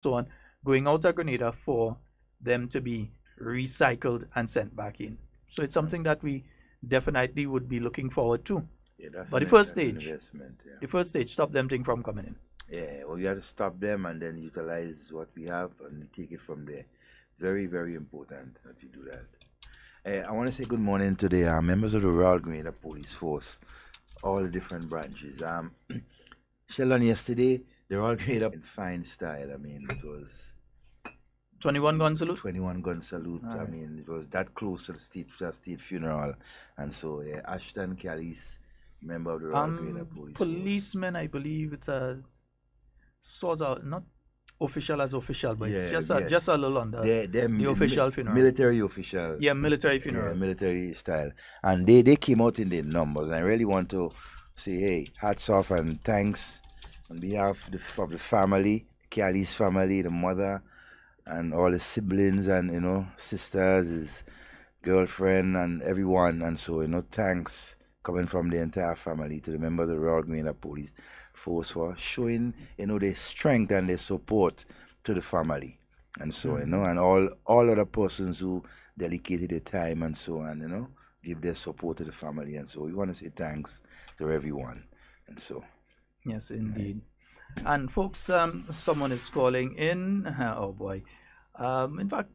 so on, going out of Grenada for them to be recycled and sent back in. So it's something that we definitely would be looking forward to. Yeah, that's But an investment. Yeah. the first stage, stop them thing from coming in. Yeah, well, you have to stop them and then utilize what we have and take it from there. Very, very important that you do that. I want to say good morning to the members of the Royal Grenada Police Force, all the different branches. Sheldon, yesterday, the Royal Grenada in fine style. I mean, it was 21 gun salute? 21 gun salute. I mean, it was that close to the state funeral. And so, Ashton Callis, member of the Royal Grenada Police Policemen, I believe it's a sort of, not official as official, but it's just a little under the official funeral. Military official. Yeah, military funeral. Yeah, military style. And they came out in the numbers. And I really want to say, hey, hats off and thanks on behalf of the family, Callis family, the mother, and all the siblings and, sisters, his girlfriend and everyone. And so, thanks coming from the entire family to the members of the Royal Grenada Police Force for showing, their strength and their support to the family. And so, and all other persons who dedicated their time and so on, give their support to the family. And so we want to say thanks to everyone. And so. Yes, indeed. Right. And folks, someone is calling in. Oh boy. In fact,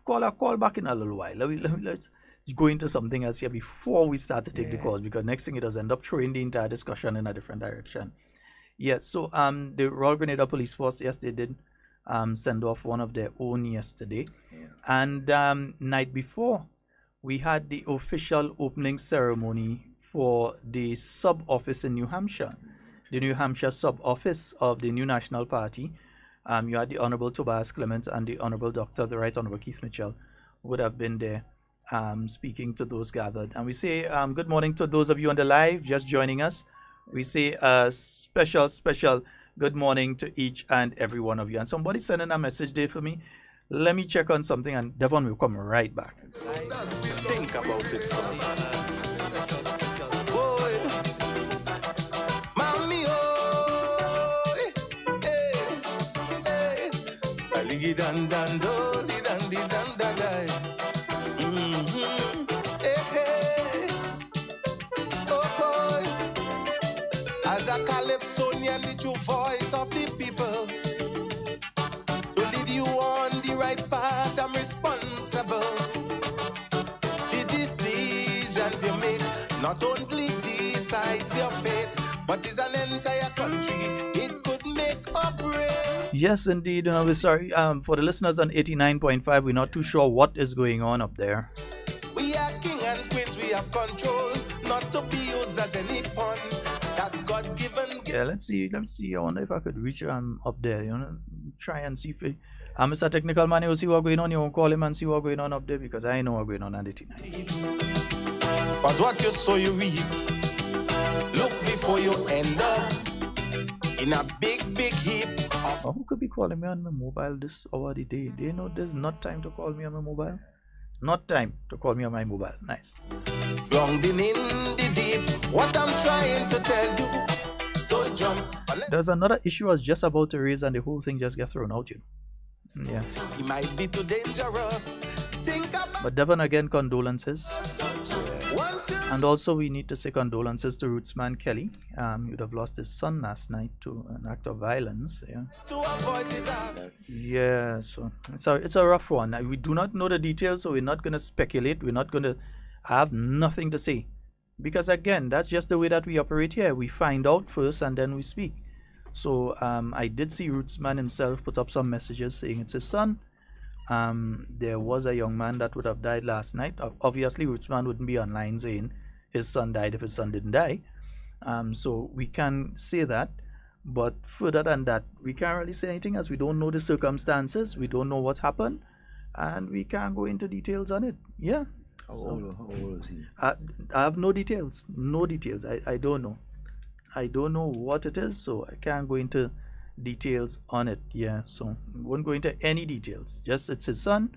call back in a little while. Let's go into something else here before we start to take the calls, because next thing it does end up throwing the entire discussion in a different direction. Yes, so the Royal Grenada Police Force, yes, they did send off one of their own yesterday. Yeah. And night before, we had the official opening ceremony for the sub-office in New Hampshire, the New Hampshire sub-office of the New National Party. You had the Honorable Tobias Clement and the Honorable Dr. the Right Honorable Keith Mitchell would have been there speaking to those gathered. And we say good morning to those of you on the live just joining us. We say a special good morning to each and every one of you. And somebody sending a message there for me. Let me check on something and Devon will come right back. Think about it for me. As a calypsonian, the true voice of the people, to lead you on the right path, I'm responsible. The decisions you make not only decides your fate, but is an entire country. It could make or break. Yes, indeed. We're sorry for the listeners on 89.5. We're not too sure what is going on up there. We are king and queens. We have control, not to be used as any pawn. God-given. Yeah, let's see. I wonder if I could reach up there, try and see if Mr. Technical Man, you see what's going on, you won't call him and see what's going on up there, because I know what's going on at 89. Cause what you sow you reap. Look before you end up in a big heap. Who could be calling me on my mobile this hour of the day? They know there's not time to call me on my mobile. Not time to call me on my mobile. Nice. Drowned in the deep. What I'm trying to tell you, don't jump. There's another issue I was just about to raise and the whole thing just gets thrown out, Yeah. It might be too dangerous. Think about. But Devon, again, condolences. And also we need to say condolences to Rootsman Kelly. He would have lost his son last night to an act of violence. Yeah. To avoid disaster. Yeah, so it's a rough one. We do not know the details, so we're not going to speculate. We're not going to have nothing to say. Because again, that's just the way that we operate here. We find out first and then we speak. So I did see Rootsman himself put up some messages saying it's his son. There was a young man that would have died last night. Obviously, Rootsman wouldn't be online saying his son died if his son didn't die. So we can say that. But further than that, we can't really say anything as we don't know the circumstances. We don't know what happened. And we can't go into details on it. Yeah. How old is he? I have no details. No details. I don't know. I don't know what it is, so I can't go into details on it. Yeah, so I won't go into any details. Just it's his son.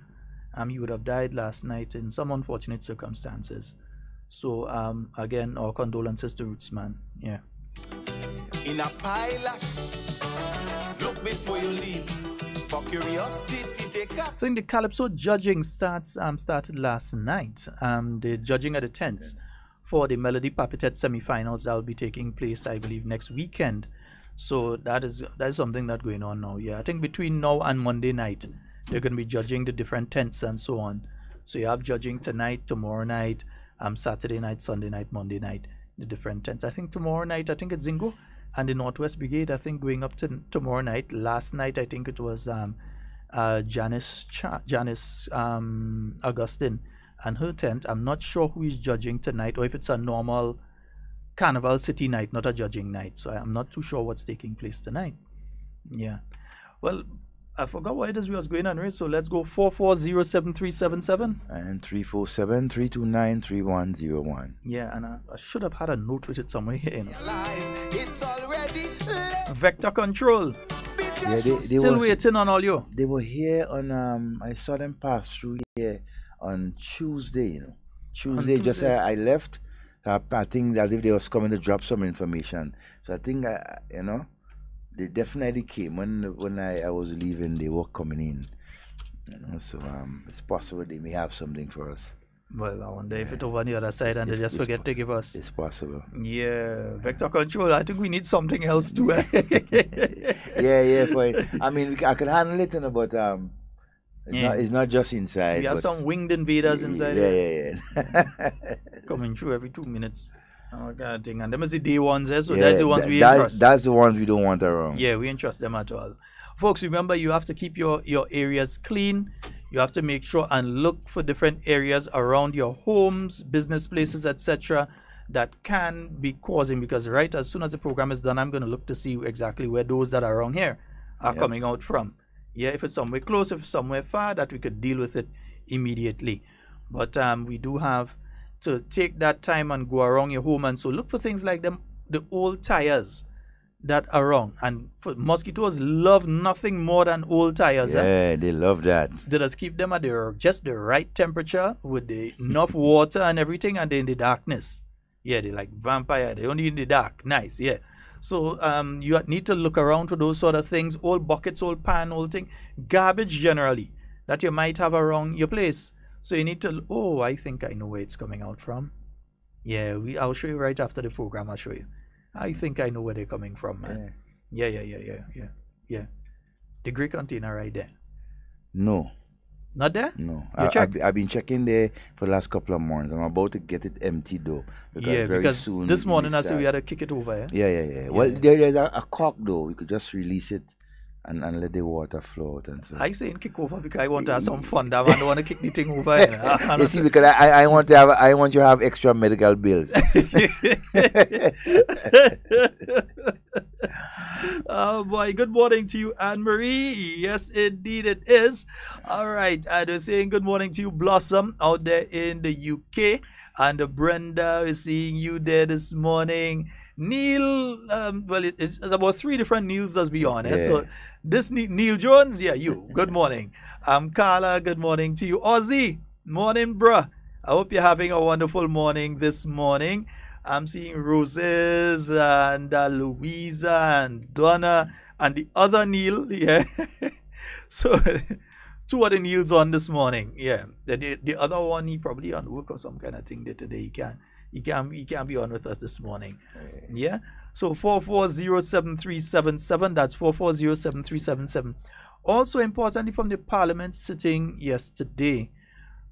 He would have died last night in some unfortunate circumstances. So again, our condolences to Rootsman. Yeah. In a pile of look before you leave. For curiosity taker. I think the Calypso judging started last night. The judging at the tents for the Melody Papetet semi-finals that will be taking place, I believe, next weekend. So that is something that's going on now. Yeah, I think between now and Monday night, they're going to be judging the different tents and so on. So you have judging tonight, tomorrow night, Saturday night, Sunday night, Monday night, the different tents. I think tomorrow night, I think it's Zingo and the Northwest Brigade. I think going up to tomorrow night. Last night, I think it was Janice Augustine and her tent. I'm not sure who is judging tonight or if it's a normal Carnival City night, not a judging night. So I'm not too sure what's taking place tonight. Yeah. Well, I forgot what it is we was going on, right? So let's go 4407377 and 347-329-3101. Yeah, and I should have had a note with it somewhere here. You know. It's already Vector Control. Yeah, they Still were waiting on all you. They were here on I saw them pass through here on Tuesday. Tuesday. Just I left. I think that if they was coming to drop some information, so I think they definitely came when I was leaving. They were coming in, so it's possible they may have something for us. Well, I wonder if it's over on the other side and they just forget to give us. It's possible. Yeah, Vector Control. I think we need something else too. yeah. I mean, I can handle it, but it's not just inside. We have some winged invaders inside. Yeah. Coming through every 2 minutes. Oh, God, thing. And them is the day ones, so that's the ones we trust. That's the ones we don't want around. Yeah, we ain't trust them at all. Folks, remember, you have to keep your areas clean. You have to make sure and look for different areas around your homes, business places, etc. that can be causing, because right as soon as the program is done, I'm going to look to see exactly where those that are around here are coming out from. Yeah, if it's somewhere close, if it's somewhere far, that we could deal with it immediately. But we do have to take that time and go around your home, and so look for things like the old tires that are wrong. And mosquitoes love nothing more than old tires. Yeah, they love that. They just keep them at just the right temperature with enough water and everything, and they're in the darkness. Yeah, they're like vampire. They're only in the dark. Nice, yeah. So you need to look around for those sort of things. Old buckets, old pan, old thing. Garbage generally that you might have around your place. So you need to, I think I know where it's coming out from. Yeah, I'll show you right after the program. I'll show you. I think I know where they're coming from, man. Yeah. The gray container right there. No. Not there? No. I've been checking there for the last couple of months. I'm about to get it emptied though. Because soon this morning I said we had to kick it over. Yeah. Well, there's a cork though. We could just release it and let the water float and so. I saying kick over because I want to have some fun. I don't want to kick the thing over. You see, because I want you to have extra medical bills. Oh boy, good morning to you, Anne-Marie. Yes, indeed it is. All right, I was saying good morning to you, Blossom, out there in the UK. And Brenda is seeing you there this morning. Neil, well, it's about 3 different Neils, let's be honest. So this Neil Jones, you. Good morning. Carla, good morning to you. Ozzy, morning, bruh. I hope you're having a wonderful morning this morning. I'm seeing Roses and Louisa and Donna and the other Neil. Yeah. So 2 other Neils on this morning. Yeah. The other one, he probably on work or some kind of thing today. He can't be on with us this morning. Yeah. So 4407377. That's 4407377. Also importantly, from the Parliament sitting yesterday,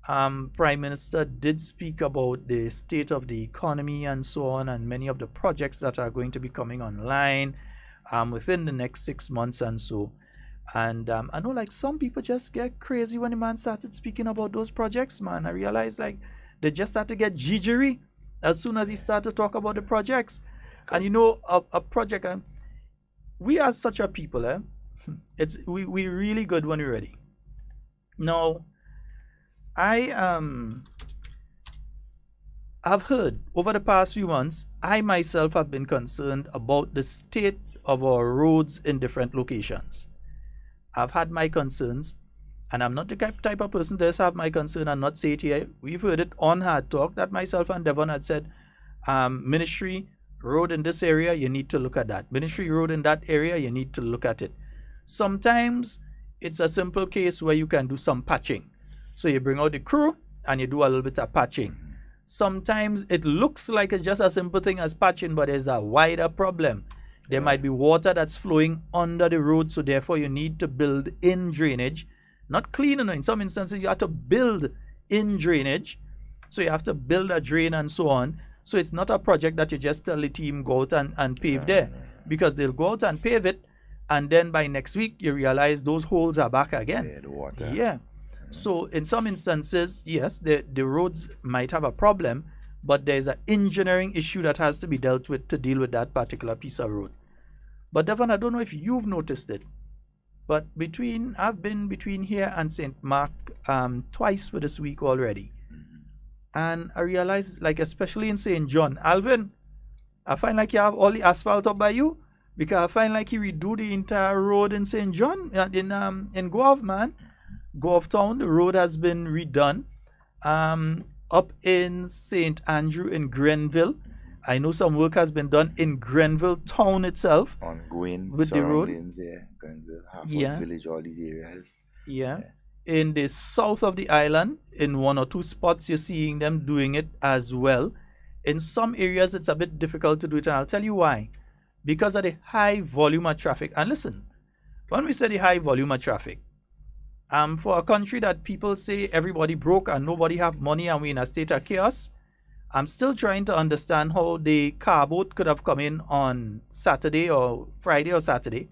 Prime Minister did speak about the state of the economy and so on, and many of the projects that are going to be coming online within the next 6 months and so. And I know like some people just get crazy when the man started speaking about those projects, man. I realized like they just started to get jittery as soon as he started to talk about the projects. And you know, a project, we are such a people, we really good when we're ready. Now, I've heard over the past few months, I myself have been concerned about the state of our roads in different locations. I've had my concerns, and I'm not the type of person to just have my concern and not say it here. We've heard it on Hard Talk that myself and Devon had said, Ministry road in this area, you need to look at that. Ministry road in that area, you need to look at it. Sometimes it's a simple case where you can do some patching. So you bring out the crew and you do a little bit of patching. Sometimes it looks like it's just a simple thing as patching, but there's a wider problem. There might be water that's flowing under the road, so therefore you need to build in drainage. Not cleaning, in some instances you have to build in drainage. So you have to build a drain and so on. So it's not a project that you just tell the team go out and pave there. Because they'll go out and pave it, and then by next week you realize those holes are back again. Yeah, the water. Yeah. So in some instances, yes, the roads might have a problem, but there's an engineering issue that has to be dealt with to deal with that particular piece of road. But Devon, I don't know if you've noticed it, but I've been between here and St. Mark twice for this week already. And I realized, like especially in St. John, Alvin, I find like you have all the asphalt up by you, because I find like you redo the entire road in St. John, in Guelph, man. Guelph town, the road has been redone. Up in St. Andrew in Grenville, I know some work has been done in Grenville town itself. Ongoing with the road. Yeah, Grenville, Yeah. Village, all these areas. Yeah. In the south of the island, in one or two spots, you're seeing them doing it as well. In some areas, it's a bit difficult to do it, and I'll tell you why. Because of the high volume of traffic. And listen, when we say the high volume of traffic, for a country that people say everybody broke and nobody have money and we in a state of chaos, I'm still trying to understand how the car boat could have come in on Saturday or Friday or Saturday.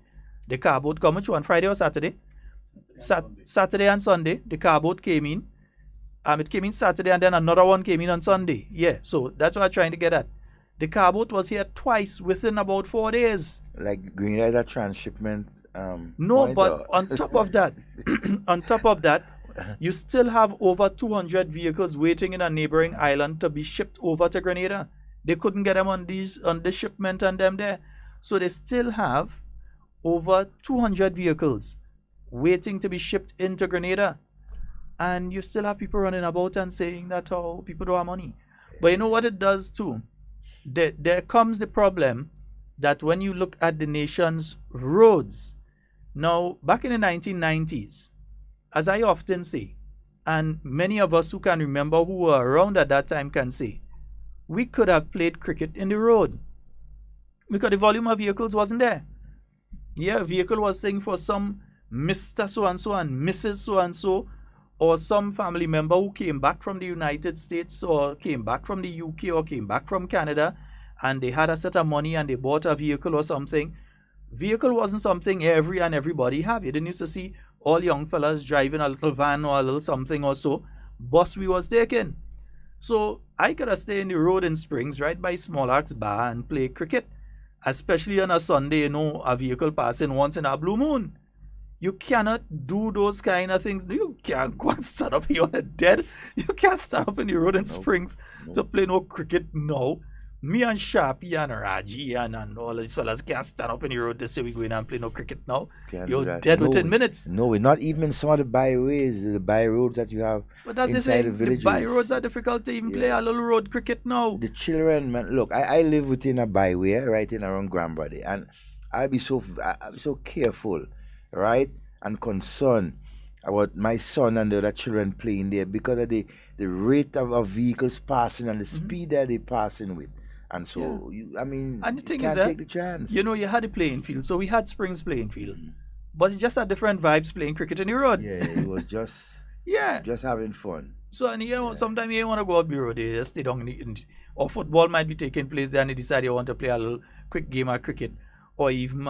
The car boat come on Friday or Saturday? Saturday and Sunday, the car boat came in. It came in Saturday and then another one came in on Sunday. Yeah, so that's what I'm trying to get at. The car boat was here twice within about 4 days. Like green light transshipment. No, but on top of that, you still have over 200 vehicles waiting in a neighboring island to be shipped over to Grenada. They couldn't get them on this shipment and them there. So they still have over 200 vehicles waiting to be shipped into Grenada. And you still have people running about and saying that, oh, people don't have money. But you know what it does too? There comes the problem that when you look at the nation's roads, now back in the 1990s, as I often say, and many of us who can remember who were around at that time can say, we could have played cricket in the road because the volume of vehicles wasn't there. Yeah, a vehicle was saying for some Mr. So-and-so and Mrs. So-and-so, or some family member who came back from the United States or came back from the UK or came back from Canada, and they had a set of money and they bought a vehicle or something. Vehicle wasn't something everybody have. You didn't used to see all young fellas driving a little van or a little something or so. Bus we was taking. So I could have stayed in the road in Springs right by Small Axe Bar and play cricket. Especially on a Sunday, a vehicle passing once in a blue moon. You cannot do those kind of things. You can't go and stand up here on the dead. You can't stand up in the road in Springs to play no cricket now. Me and Sharpie and Raji and all these fellas can't stand up in the road to say we're going and play no cricket now. You're dead within minutes. No, we're not even some of the byways, the by roads that you have. But that's inside the villages. The by roads are difficult to even play a little road cricket now. The children, man, look, I live within a byway right in around Grandbody, and I'll be so careful, right, and concerned about my son and the other children playing there because of the rate of vehicles passing and the speed that they're passing with. And so, and the thing you is can't take the chance. You had a playing field, so we had Springs playing field. But it's just a different vibes playing cricket in the road. Yeah, it was just just having fun. So, and sometimes you want to go out the road, you just stay down or football might be taking place there and you decide you want to play a little quick game of cricket. Or even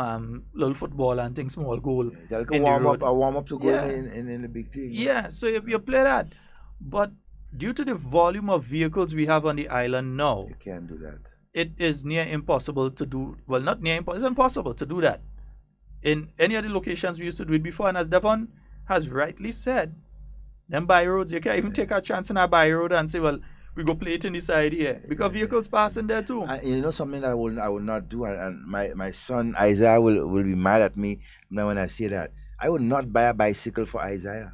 little football and things, small goal. It's like a warm up to go in the big thing. Yeah, so you play that. But due to the volume of vehicles we have on the island now, you can't do that. It is near impossible to do. Well, not near impossible. It's impossible to do that. In any of the locations we used to do it before, and as Devon has rightly said, them by roads, you can't even take a chance in a by road and say, well, we go play it in the side here because vehicles passing there too. You know something that I will not do, and my son Isaiah will be mad at me now when I say that. I will not buy a bicycle for Isaiah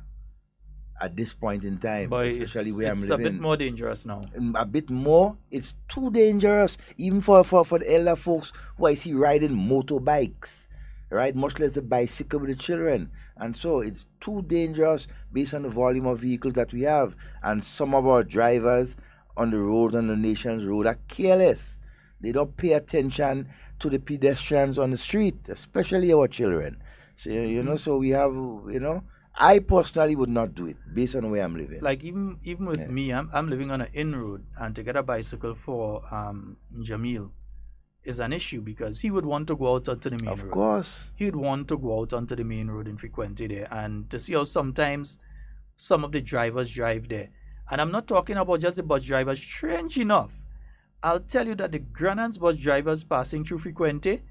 at this point in time, but especially where I'm living. It's a bit more dangerous now. A bit more. It's too dangerous, even for the elder folks who I see riding motorbikes, right? Much less the bicycle with the children. And so it's too dangerous based on the volume of vehicles that we have. And some of our drivers on the road, on the nation's road, are careless. They don't pay attention to the pedestrians on the street, especially our children. So, you know, so we have, you know, I personally would not do it based on where I'm living. Like even with me, I'm living on an in road, and to get a bicycle for Jamil is an issue because he would want to go out onto the main road. Of course. He would want to go out onto the main road in Frequente there, and to see how sometimes some of the drivers drive there. And I'm not talking about just the bus drivers. Strange enough, I'll tell you that the Granans bus drivers passing through Frequente,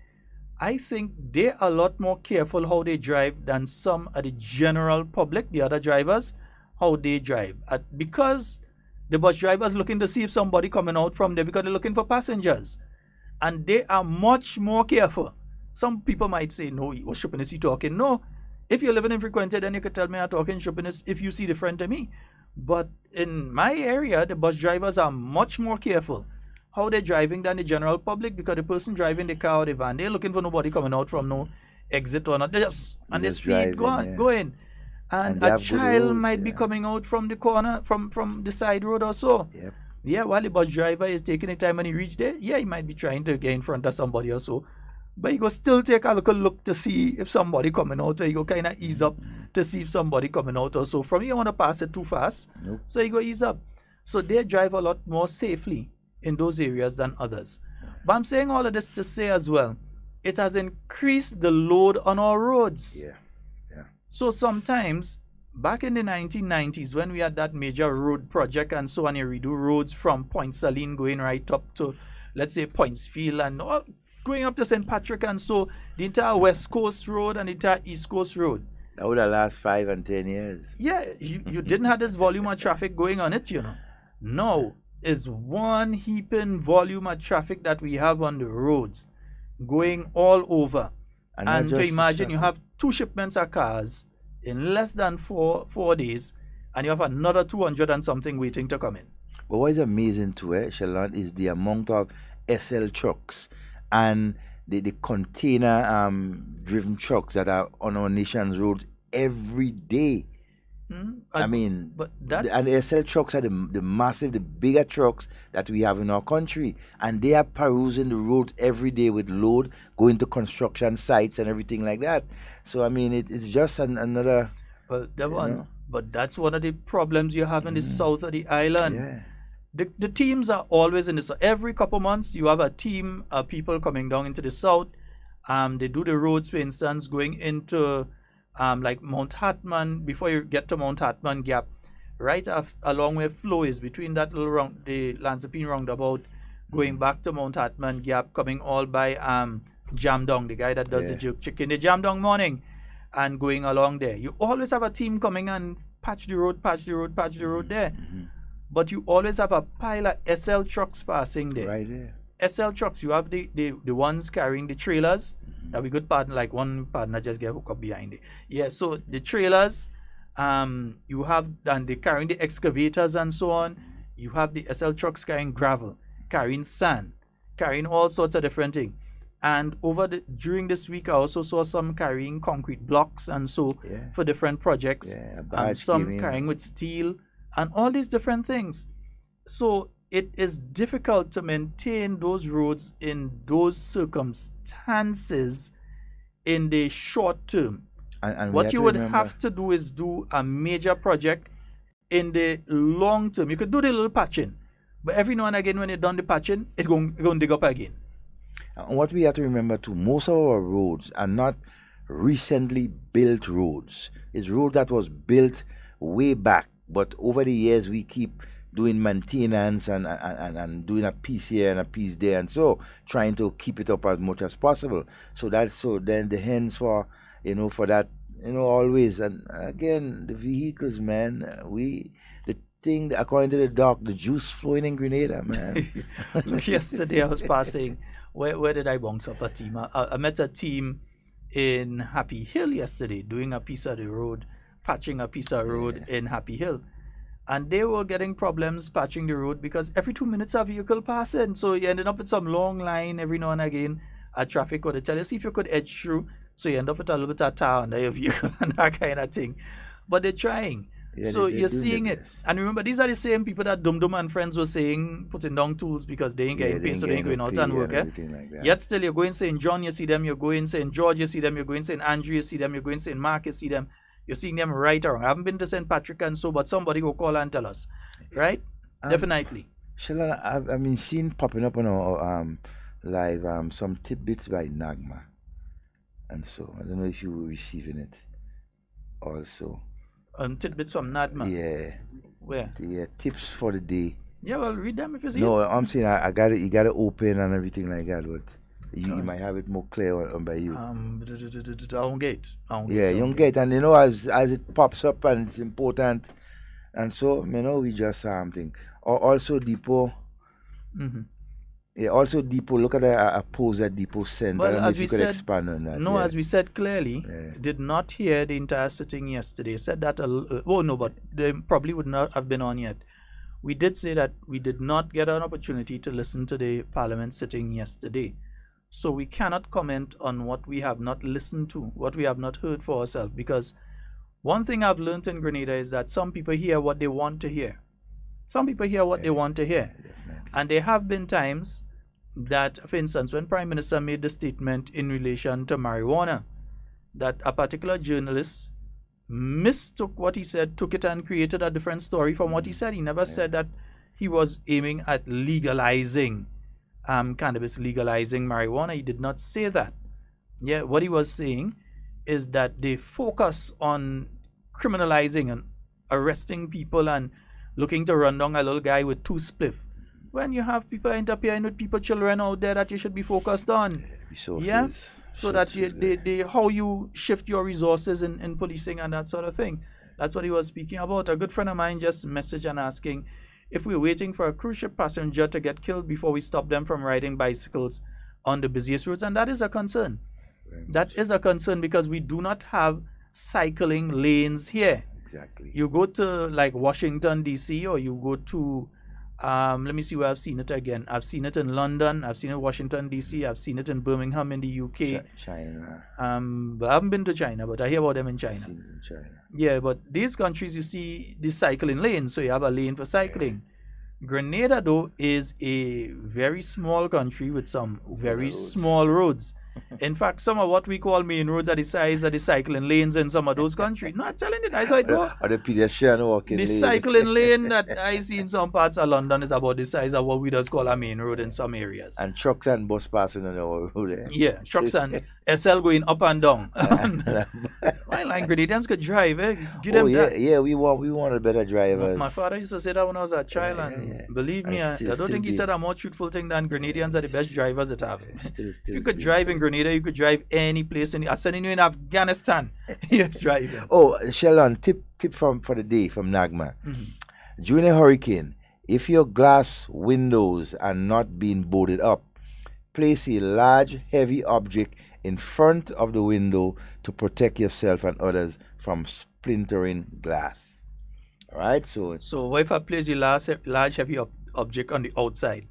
I think they're a lot more careful how they drive than some of the general public, the other drivers, how they drive. Because the bus drivers looking to see if somebody coming out from there because they're looking for passengers. And they are much more careful. Some people might say, no, what shipping is he talking? No, if you're living in Frequente, then you could tell me I'm talking shipping if you see the front of me. But in my area, the bus drivers are much more careful how they're driving than the general public, because the person driving the car or the van, they're looking for nobody coming out from no exit or not. They just and they speed going. And a child might be coming out from the corner, from the side road or so. Yep. Yeah, while the bus driver is taking the time when he reach there, yeah, he might be trying to get in front of somebody or so. But he go still take a look to see if somebody coming out, or he go kind of ease up to see if somebody coming out or so. From here, you want to pass it too fast, so he go ease up. So they drive a lot more safely in those areas than others. But I'm saying all of this to say as well, it has increased the load on our roads. Yeah. So sometimes, back in the 1990s, when we had that major road project and so on, you redo roads from Point Saline going right up to, let's say, Pointsfield and all, going up to St. Patrick, and so the entire West Coast Road and the entire East Coast Road. That would have last 5 and 10 years. Yeah, you didn't have this volume of traffic going on it, you know. Now, is one heaping volume of traffic that we have on the roads going all over. And to imagine you have 2 shipments of cars in less than four days, and you have another 200 and something waiting to come in. But what is amazing too, Sheldon, is the amount of SL trucks and the container driven trucks that are on our nation's roads every day. I mean, but that's... and the SL trucks are the massive, the bigger trucks that we have in our country, and they are perusing the road every day with load, going to construction sites and everything like that. So I mean, it's just another. Well, Devon, but that's one of the problems you have in the south of the island. Yeah. The teams are always in the south. Every couple months, you have a team of people coming down into the south. They do the roads, for instance, going into like Mount Hartman. Before you get to Mount Hartman Gap, right along where flow is, between that little the Lansapine roundabout, going back to Mount Hartman Gap, coming all by Jam Dong, the guy that does the jerk chicken, the Jam Dong morning, and going along there. You always have a team coming and patch the road there. But you always have a pile of SL trucks passing there. Right there. SL trucks, you have the ones carrying the trailers. That we good partner, like one partner just get hooked up behind it. Yeah, so the trailers, you have, and they carrying the excavators and so on. You have the SL trucks carrying gravel, carrying sand, carrying all sorts of different things. And during this week, I also saw some carrying concrete blocks and so for different projects. And some carrying with steel and all these different things. So it is difficult to maintain those roads in those circumstances in the short term. And what you would have to do is do a major project in the long term. You could do the little patching, but every now and again when you're done the patching, it's going to dig up again. And what we have to remember too, most of our roads are not recently built roads. It's roads that was built way back, but over the years we keep doing maintenance and doing a piece here and a piece there, and so trying to keep it up as much as possible. So then the hands for for that always. And again, the vehicles, man, the thing, according to the doc, the juice flowing in Grenada, man. Look, yesterday I was passing. Where did I bounce up a team? I met a team in Happy Hill yesterday, doing a piece of the road, patching a piece of road in Happy Hill. And they were getting problems patching the road because every 2 minutes a vehicle passing. So you ended up with some long line every now and again at traffic. Or they tell you, see if you could edge through So you end up with a little bit of tar under your vehicle and that kind of thing. But they're trying. Yeah, So they're you're doing seeing their it. best. And remember, these are the same people that Dum Dum and friends were saying, putting down tools because they ain't Yeah, getting they paid, so they ain't getting going no out and pay work. everything like that. Yet still, you're going St. John, you see them. You're going St. George, you see them. You're going St. Andrew, you see them. You're going St. Mark, you see them. You're seeing them right around. I haven't been to St. Patrick and so, but somebody will call and tell us. Right? Definitely. Sheldon, I've been seeing popping up on our live some tidbits by Nagma. And so, I don't know if you were receiving it also. Tidbits from Nadma. Yeah. Where? The tips for the day. Yeah, well, read them if you see No, it. I'm saying I got it. You got to open and everything like that. But you might have it more clear on by you. I won't get. Yeah, you don't get, and you know, as it pops up and it's important, and so you know, we just think. Also, Depot. Mm-hmm. Yeah, also Depot. Look at a post that Depot sent. Well, I don't know as if we you could said, expand on that. no, yeah. as we said clearly, Yeah. did not hear the entire sitting yesterday. Said that. Oh no, but they probably would not have been on yet. We did say that we did not get an opportunity to listen to the Parliament sitting yesterday. So we cannot comment on what we have not listened to, what we have not heard for ourselves. Because one thing I've learned in Grenada is that some people hear what they want to hear. Some people hear what they want to hear. Definitely. And there have been times that, for instance, when Prime Minister made the statement in relation to marijuana, that a particular journalist mistook what he said, took it and created a different story from what he said. He never said that he was aiming at legalizing cannabis, legalizing marijuana. He did not say that. Yeah, what he was saying is that they focus on criminalizing and arresting people and looking to run down a little guy with 2 spliff. When you have people interfering with people, children out there that you should be focused on. Resources. Yeah, so that how you shift your resources in policing and that sort of thing. That's what he was speaking about. A good friend of mine just messaged and asking if we're waiting for a cruise ship passenger to get killed before we stop them from riding bicycles on the busiest roads, and that is a concern. That is a concern because we do not have cycling lanes here. Exactly. You go to like Washington D.C. or you go to let me see where I've seen it again. I've seen it in London. I've seen it in Washington D.C. I've seen it in Birmingham in the UK. China. But I haven't been to China, but I hear about them in China. In China. Yeah, but these countries you see the cycling lanes, so you have a lane for cycling. Grenada though is a very small country with some very small roads. In fact, some of what we call main roads are the size of the cycling lanes in some of those countries. No, I'm telling you, that's how it goes. Or the pedestrian walking The lane. cycling lane that I see in some parts of London is about the size of what we just call a main road in some areas. And trucks and bus passing on our road there. Yeah, trucks and SL going up and down. My line Grenadians could drive, eh? Give them that. Yeah, we want a better drivers. My father used to say that when I was a child, and believe me, I don't think he said a more truthful thing than Grenadians are the best drivers that have. If you could drive in Grenada, you could drive any place. I'm sending you in Afghanistan. You're driving. Oh, Sheldon, tip for the day from Nagma. During a hurricane, if your glass windows are not being boarded up, place a large, heavy object in front of the window to protect yourself and others from splintering glass. All right, so what if I place a large heavy object on the outside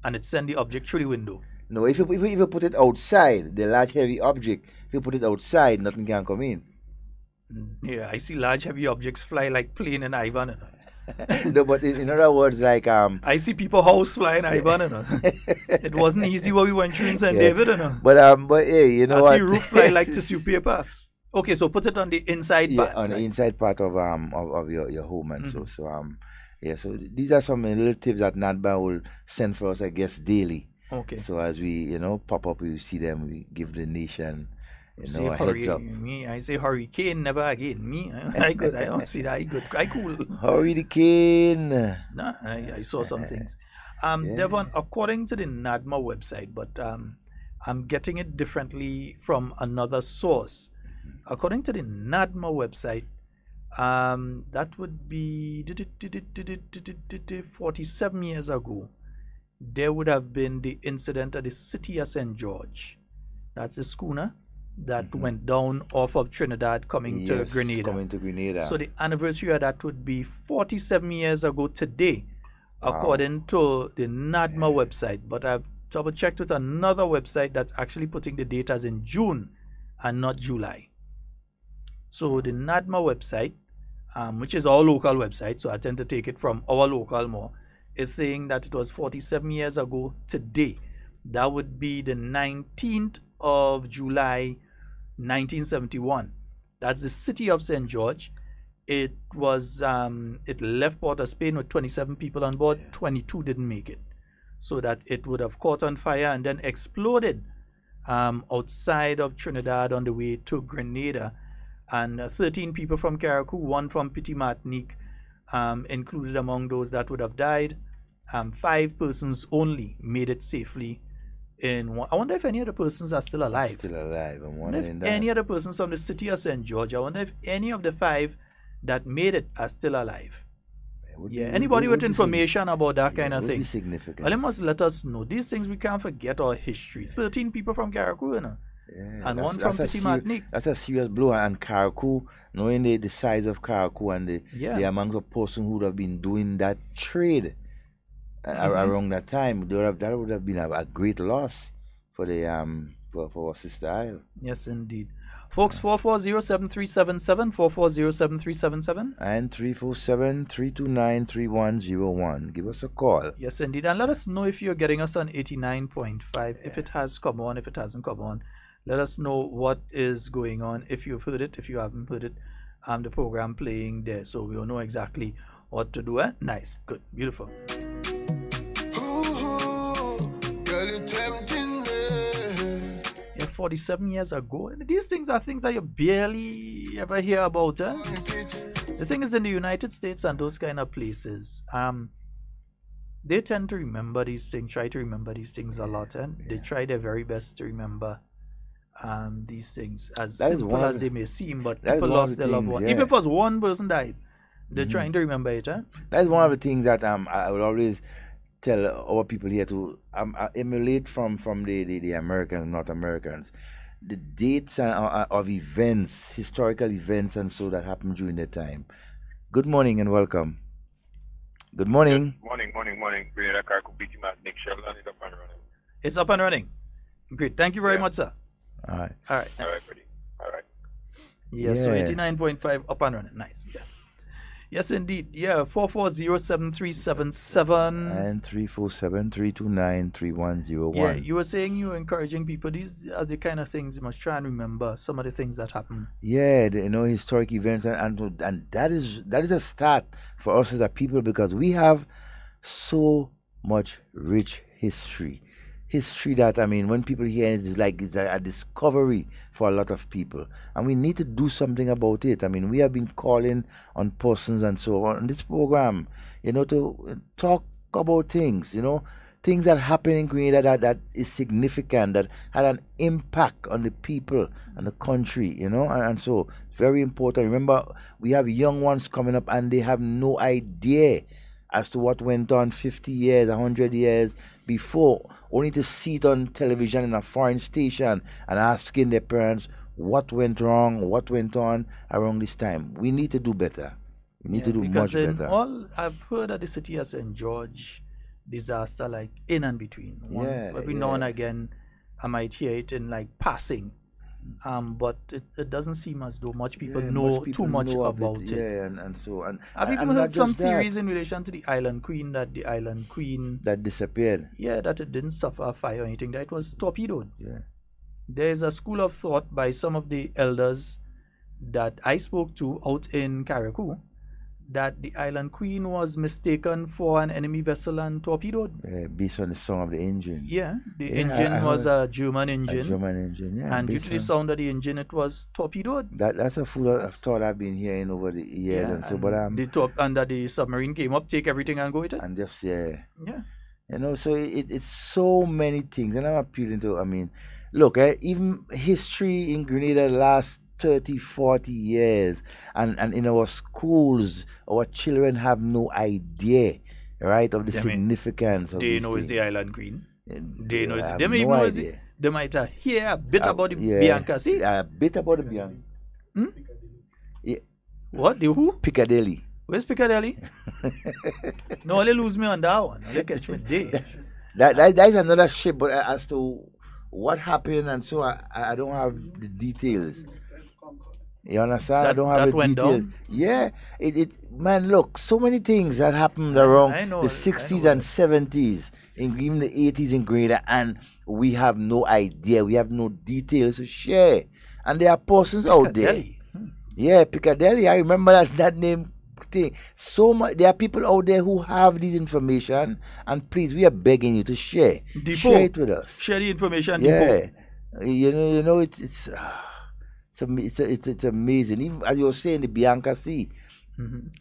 and it send the object through the window? no, if you put it outside, the large, heavy object, if you put it outside, nothing can come in. Yeah, I see large heavy objects fly like plane in Ivan. You know? No, but in other words, like I see people house flying Ivan. You know? It wasn't easy what we went through in St. David. You know? But hey, you know what? I see roof fly like tissue paper. Okay, so put it on the inside part. On the inside part of your home, and so so these are some little tips that Nadba will send for us, I guess, daily. Okay. So as we pop up, we see them, we give the nation a heads up. I say hurricane, never again. I good. I don't see that. I good. I cool. Hurricane. Nah, I saw some things. Devon, according to the NADMA website, but I'm getting it differently from another source. According to the NADMA website, that would be 47 years ago. There would have been the incident at the city of St. George. That's the schooner that went down off of Trinidad coming to Grenada. So the anniversary of that would be 47 years ago today, according to the NADMA website. But I've double checked with another website that's actually putting the date as in June. and not July. So the NADMA website, which is our local website, so I tend to take it from our local more, is saying that it was 47 years ago today. That would be the 19th of July 1971. That's the city of St. George. It was it left Port of Spain with 27 people on board. 22 didn't make it, so that it would have caught on fire and then exploded outside of Trinidad on the way to Grenada. And 13 people from Carriacou, 1 from Petit Martinique, included among those that would have died. 5 persons only made it safely. I wonder if any other persons are still alive. Still alive. I'm I wonder wondering if that. any other persons from the city of St. George, I wonder if any of the 5 that made it are still alive. Yeah, anybody with information about that kind of would thing, be significant. well, they must let us know. These things, we can't forget our history. 13 people from Carriacou, you know, and 1 from Petit Martinique. That's a serious blow. And Carriacou, knowing the size of Carriacou and the amount of person who would have been doing that trade around that time, that would have been a great loss for the for our sister isle. Yes, indeed. Folks, 440-7377, 440-7377. And 347-329-3101. Give us a call. Yes, indeed. And let us know if you're getting us on 89.5. If it has come on, if it hasn't come on. Let us know what is going on. If you've heard it, if you haven't heard it, the program playing there. So we'll know exactly what to do. Nice. Good. Beautiful. Ooh, girl, you're tempting me. 47 years ago. And these things are things that you barely ever hear about. The thing is, in the United States and those kind of places, they tend to remember these things, try to remember these things a lot, and they try their very best to remember these things, as simple as they may seem, but people lost their loved one. Even if it was one person died, they're trying to remember it. That's one of the things that I will always tell our people here to emulate from the Americans, North Americans, the dates of events, historical events, and so that happened during that time. Good morning and welcome. Good morning. Yes, morning. Grenada, Carriacou, Petit Martinique, Sheldon is up and running. It's up and running. Great. Thank you very much, sir. All right. All right. All right, buddy. All right. Yeah, so 89.5 up and running. Nice. Yeah. Yes, indeed. Yeah, 440-7377. And 347-329-3101. Yeah, you were saying you were encouraging people. These are the kind of things you must try and remember, some of the things that happen. Yeah, historic events, and that is a start for us as a people, because we have so much rich history that, I mean, when people hear it, it's like it's a discovery for a lot of people, and we need to do something about it. I mean, we have been calling on persons and so on this program, to talk about things, things that happen in Grenada that is significant, that had an impact on the people and the country, and so very important. Remember, we have young ones coming up and they have no idea as to what went on 50 years, 100 years before, only to see it on television in a foreign station and asking their parents what went wrong, what went on around this time. We need to do better. We need to do much better. All I've heard of the city of St. George disaster, like in and between. Every now and again, I might hear it in like passing. But it doesn't seem as though much people know too much about it. Yeah, and I've even heard some theories in relation to the Island Queen, that the Island Queen that disappeared. Yeah, that it didn't suffer a fire or anything, that it was torpedoed. Yeah. There is a school of thought by some of the elders that I spoke to out in Carriacou that the Island Queen was mistaken for an enemy vessel and torpedoed. Based on the sound of the engine. Yeah, the engine was a German engine. A German engine, yeah. And due to the sound of the engine, it was torpedoed. That's a fool of thought I've been hearing over the years. Yeah, and so, but and the submarine came up, take everything and go with it. And just, yeah. So it's so many things. And I'm appealing to, I mean, look, even history in Grenada last 30, 40 years, and in our schools, our children have no idea, right, of the significance of they know it's the Island Queen. They know it's they may even idea. They might hear a bit about the Bianca, see? A bit about the Bianca. Yeah. What? The who? Piccadilly. Where's Piccadilly? No, they lose me on that one. They catch me there. That is another ship, but as to what happened, and so I don't have the details. You understand? I don't have that the went details. down? Yeah, man, look, so many things that happened around I know, the I 60s know and 70s, and even the 80s in Grenada, and we have no idea. We have no details to share. And there are persons out there. Piccadilly. Yeah, Piccadilly. I remember that name thing. So much. There are people out there who have this information, and please, we are begging you to share. Depot. Share it with us. Share the information. Yeah, Depot. you know, it's amazing. Even as you were saying, the Bianca Sea,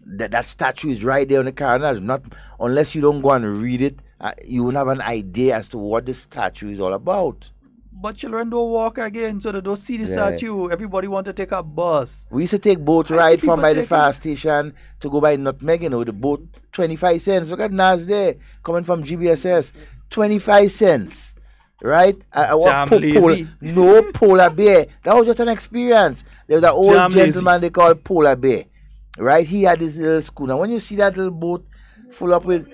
that statue is right there on the carnage. Not unless you don't go and read it, you won't have an idea as to what the statue is all about. But children don't walk again, so they don't see the statue. Everybody want to take a bus. We used to take boat ride from by the fire station to go by Nutmeg, you know, the boat 25 cents. Look at Nas there, coming from GBSS. 25 cents. Right? Damn lazy. No polar bear. That was just an experience. There was an old gentleman they called Polar Bear. Right? He had this little schooner. When you see that little boat full up with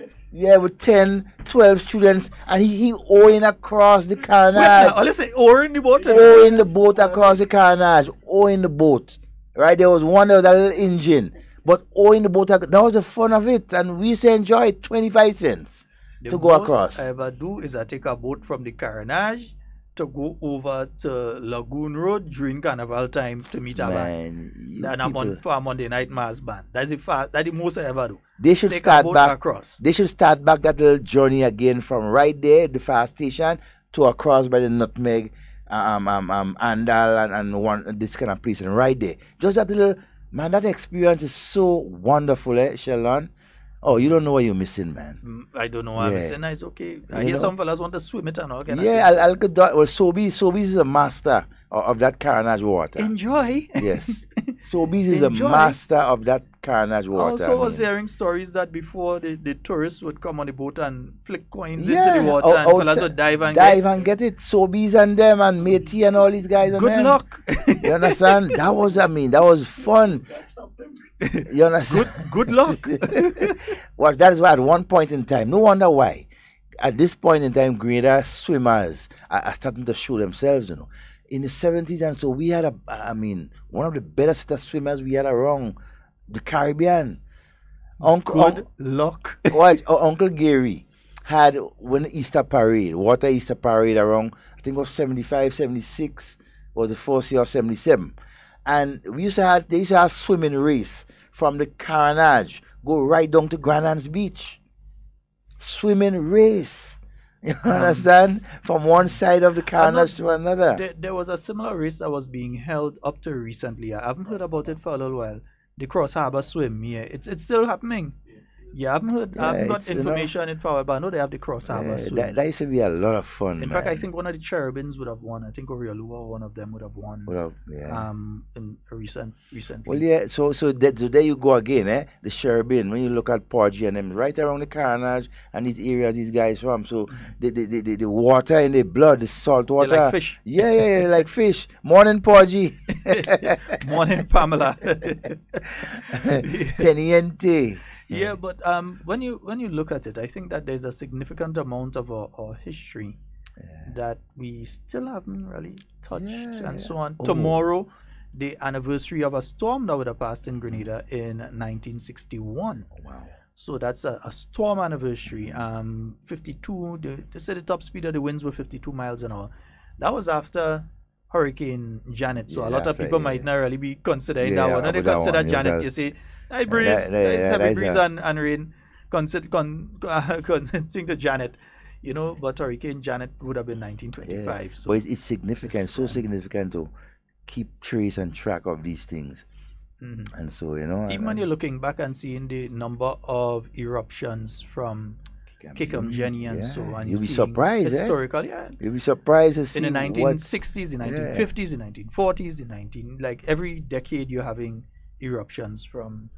10, 12 students, and he oaring across the carnage. Let's say oaring the boat. Oaring the boat across the carnage. Oaring the boat. Right? There was one of that little engine. But oaring the boat, that was the fun of it. And we used to enjoy it, 25 cents. To go across. The most I ever do is I take a boat from the Carnage to go over to Lagoon Road during Carnival time to meet a band. And I'm on for a Monday night mass band. That's the most I ever do. They should start back across. They should start back that little journey again from right there, the fire station, to across by the Nutmeg, Andal and one this kind of place, and right there. Just that little man, that experience is so wonderful, Sheldon. Oh, you don't know what you're missing, man. I don't know what I'm missing. It's okay. I hear some fellas want to swim it and all. I'll go. Well, Sobeys is a master of that carnage water. Enjoy. Yes. Sobeys is a master of that carnage water. I also was hearing stories that before the tourists would come on the boat and flick coins into the water and fellas would dive and get it. Sobeys and them and Matey and all these guys. Good luck. You understand? That was fun. You understand? Good luck. Well, that is why at one point in time, no wonder why, at this point in time, Grenada swimmers are starting to show themselves, you know. In the 70s, and so we had one of the best swimmers we had around the Caribbean. Good luck. Uncle Gary had when Easter Parade, water Easter Parade around, I think it was 75, 76, or the first year of 77. And they used to have swimming race from the Carnage, go right down to Grand Beach. Swimming race. You understand? From one side of the Carnage to another. There was a similar race that was being held up to recently. I haven't heard about it for a little while. The Cross Harbor Swim. Yeah, it's still happening. Yeah, I haven't got information on it for a while, but I know they have the Cross Harbor Swim. That used to be a lot of fun. In fact, I think one of the Cherubins would have won. I think Oriolua, one of them would have won. In recently. Well, yeah. So there you go again, eh? The Cherubin. When you look at Porgy and them, right around the Carnage and these areas these guys from. So the water in the blood, the salt water. They like fish. Yeah, they like fish. Morning, Porgy. Morning, Pamela. Teniente. Yeah, but when you look at it, I think that there's a significant amount of our history that we still haven't really touched so on. Tomorrow, the anniversary of a storm that would have passed in Grenada in 1961. Wow. So that's a storm anniversary. 52. They said the top speed of the winds were 52 miles an hour. That was after Hurricane Janet. So a lot of people might not really be considering that one. When they consider Janet, you say, high breeze, heavy breeze and rain. Considering to Janet, you know, but Hurricane Janet would have been 1925. Yeah. So but it's significant, so significant to keep trace and track of these things. And so, you know, even when you're looking back and seeing the number of eruptions from Kickham, Jenny, and so on, you'll be surprised. Historical, you'll be surprised to see in the 1960s, the 1950s, the 1940s, like every decade you're having eruptions from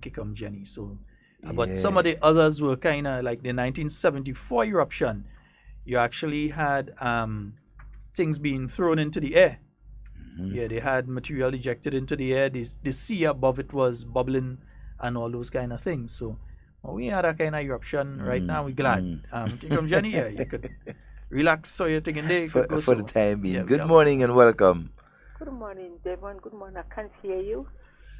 Kickham, Jenny. So, but some of the others were kind of like the 1974 eruption. You actually had things being thrown into the air. Yeah, they had material ejected into the air. The sea above it was bubbling and all those kind of things. So we had a kind of eruption right now. We're glad. Kingdom Jenny, you could relax so you're thinking there. For the time being. Yeah, Good morning and welcome. Good morning, Devon. Good morning. I can't hear you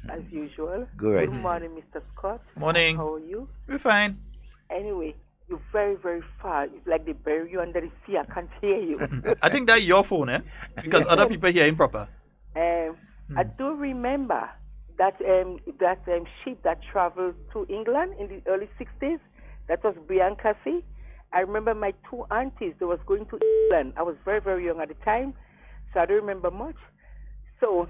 as usual. Go right. Good morning, Mr. Scott. Morning. How are you? We're fine. Anyway, you're very, very far. It's like they bury you under the sea. I can't hear you. I think that's your phone, eh? Because other people hear improper. I do remember that ship that traveled to England in the early 60s. That was Bianca C. I remember my two aunties, they was going to England. I was very, very young at the time, so I don't remember much. So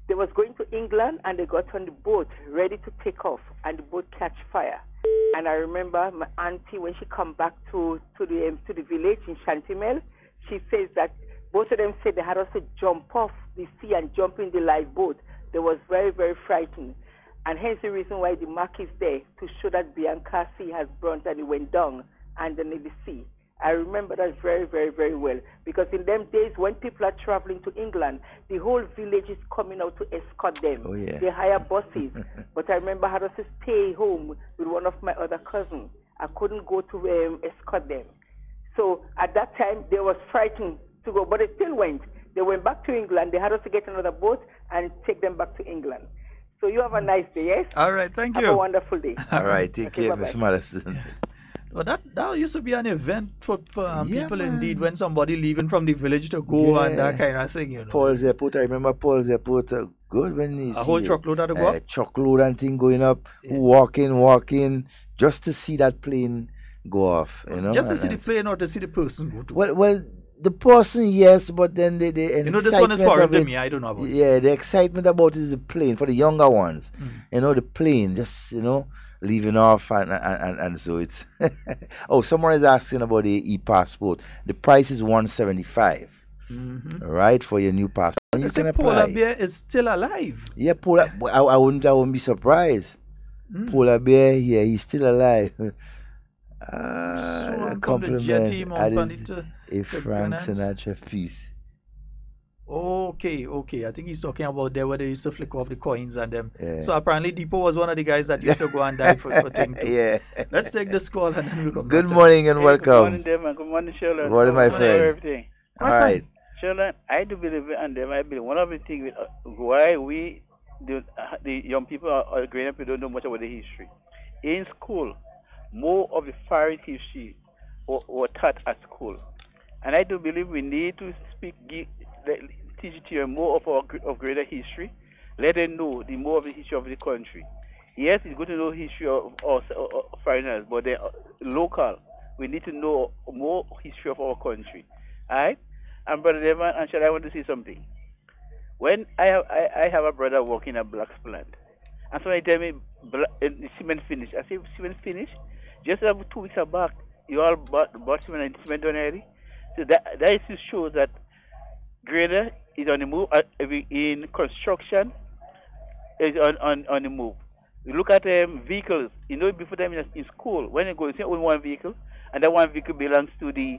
they was going to England, and they got on the boat ready to take off, and the boat catch fire. And I remember my auntie, when she come back to the village in Shantimel, she says that both of them said they had also jump off the sea and jump in the lifeboat. They was very, very frightened. And hence the reason why the mark is there, to show that Bianca Sea has burnt and it went down underneath the sea. I remember that very, very, very well. Because in them days, when people are traveling to England, the whole village is coming out to escort them. Oh, yeah. They hire buses. But I remember I had to stay home with one of my other cousins. I couldn't go to escort them. So at that time, they was frightened to go, but they still went. They went back to England. They had us to get another boat and take them back to England. So you have a nice day, yes? All right, thank you. Have a wonderful day. All right, take Okay, care, bye-bye. Miss Madison. Well, that used to be an event for Yeah, people, man. indeed, when somebody leaving from the village to go and that Yeah. kind of thing, you know. Paul's Airport, I remember Paul's Airport, good when he A whole truckload had to go up? truckload and thing going up, walking, just to see that plane go off, you know. Just to and- see the and- plane or to see the person go to. Well, the person, yes, but then the You know, this one is excitement foreign of to it- me. I don't know about it. Yeah, the excitement about it is the plane for the younger ones. You know, the plane just leaving off and so it's. Oh, someone is asking about the e-passport. The price is $175, right, for your new passport. And you They say can Polar apply. Bear is still alive. Yeah, Polar. I wouldn't be surprised. Polar Bear, yeah, he's still alive. So A I'm come to jetty him compliment. up and Added it a Frank pronounce. Sinatra piece. Okay. I think he's talking about there where they used to flick off the coins and them. Yeah. So apparently Depot was one of the guys that used to go and die for thing too. Yeah. Let's take this call and then we'll come Good back to morning and Good welcome. morning, Devon. Good morning, Sheldon. Morning, my Good morning, friend. everything. All right. Sheldon, I do believe in them. I believe one of the things why we, the young people or growing up, don't know much about the history. In school, more of the foreign history were taught at school. And I do believe we need to teach children more of greater history. Let them know the more of the history of the country. Yes, it's good to know history of foreigners, but they're local. We need to know more history of our country. All right? And Brother Devon, and Shall I want to say something? When I have a brother working at Black's plant, and somebody tell me cement finish. I say, cement finish? Just 2 weeks back, you all bought cement and cement done already? So that is to show that grader is on the move in construction, is on the move. You look at vehicles, you know, before them in school, when you go, you see only one vehicle, and that one vehicle belongs to the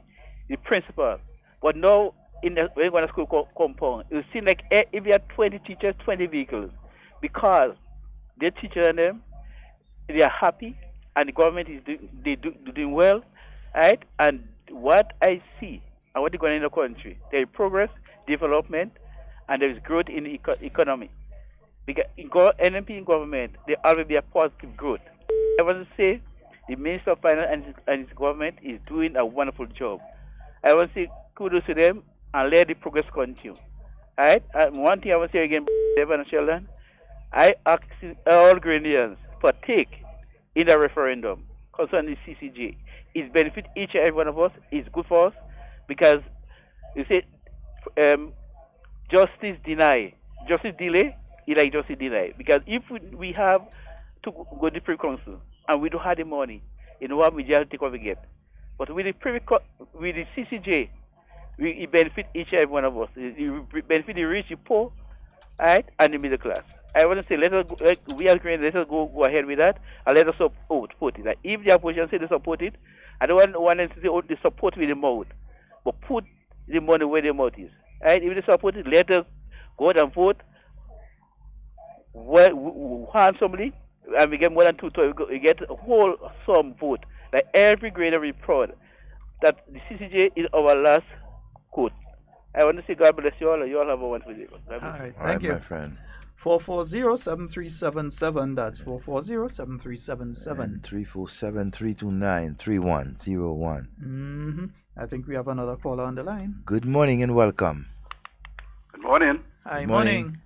principal. But now, when you go to school compound, you see like if you have 20 teachers, 20 vehicles, because the teachers and them, they are happy, and the government is doing well, right? And what I see, and what is going on in the country, there is progress, development, and there is growth in the economy. Because NMP in government, there always be a positive growth. I want to say the Minister of Finance and his government is doing a wonderful job. I want to say kudos to them and let the progress continue. All right? And one thing I want to say again, Devon and Sheldon, I ask all Grenadians partake in the referendum concerning the CCJ. It benefits each and every one of us. It's good for us because you say justice delay is like justice deny. Because if we have to go to the Privy Council and we don't have the money, you know what, we just take what we get. But with the CCJ, it benefit each and every one of us. It benefit the rich, the poor, right, and the middle class. I want to say, let us go, we are Green, let us go ahead with that, and let us support it. Like, if the opposition say they support it, I don't want them to say, they support with the mouth, but put the money where the mouth is. Right? If they support it, let us go out and vote handsomely, and we get more than 2 we get a whole sum vote. Like every grader will be proud. that the CCJ is our last quote. I want to say God bless you all. You all have a wonderful day. All right, All thank right, you. my friend. 440-7377. That's 440-7377. And 347-329-3101. I think we have another caller on the line. Good morning and welcome. Good morning. Hi, Good morning.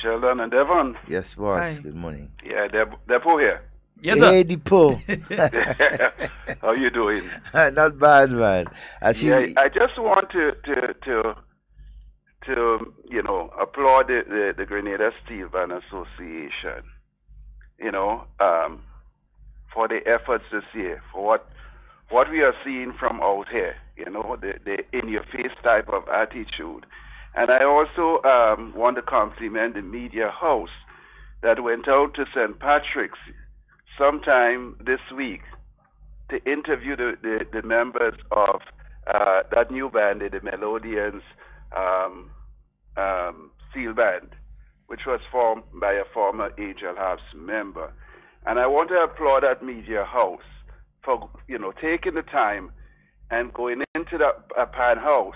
Sheldon and Devon. Yes, boss. Hi. Good morning. Yeah, Depo here. Yes, sir. Hey, Depo. How you doing? Not bad, man. I see. Yeah, I just want to applaud the Grenada Steel Band Association, for the efforts this year, for what we are seeing from out here, the in-your-face type of attitude. And I also want to compliment the media house that went out to St. Patrick's sometime this week to interview the members of that new band, the Melodians Steel Band, which was formed by a former Angel Harps member. And I want to applaud that media house for, taking the time and going into the pan house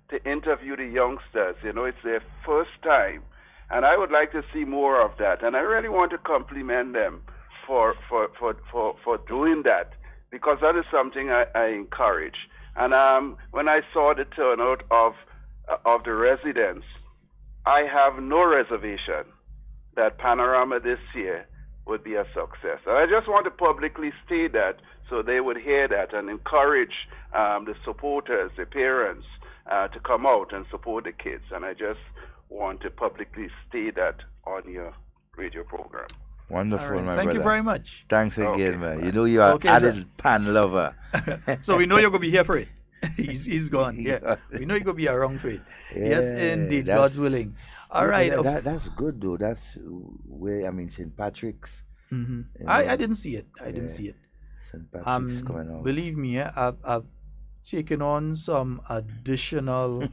to interview the youngsters. It's their first time. And I would like to see more of that. And I really want to compliment them for doing that, because that is something I encourage. And when I saw the turnout of the residents, I have no reservation that Panorama this year would be a success. And I just want to publicly state that so they would hear that and encourage the supporters, the parents, to come out and support the kids. And I just want to publicly state that on your radio program. Wonderful, All right. my Thank brother. you very much. Thanks again, Okay, man. man. You know you are Okay, added pan lover. So we know you're going to be here for it. He's gone. Yeah. We know you're going to be around for it. Yes, indeed. God willing. All right. That's good, though. That's where, St. Patrick's. I didn't see it. I didn't see it. St. Patrick's coming out. Believe me, I've taken on some additional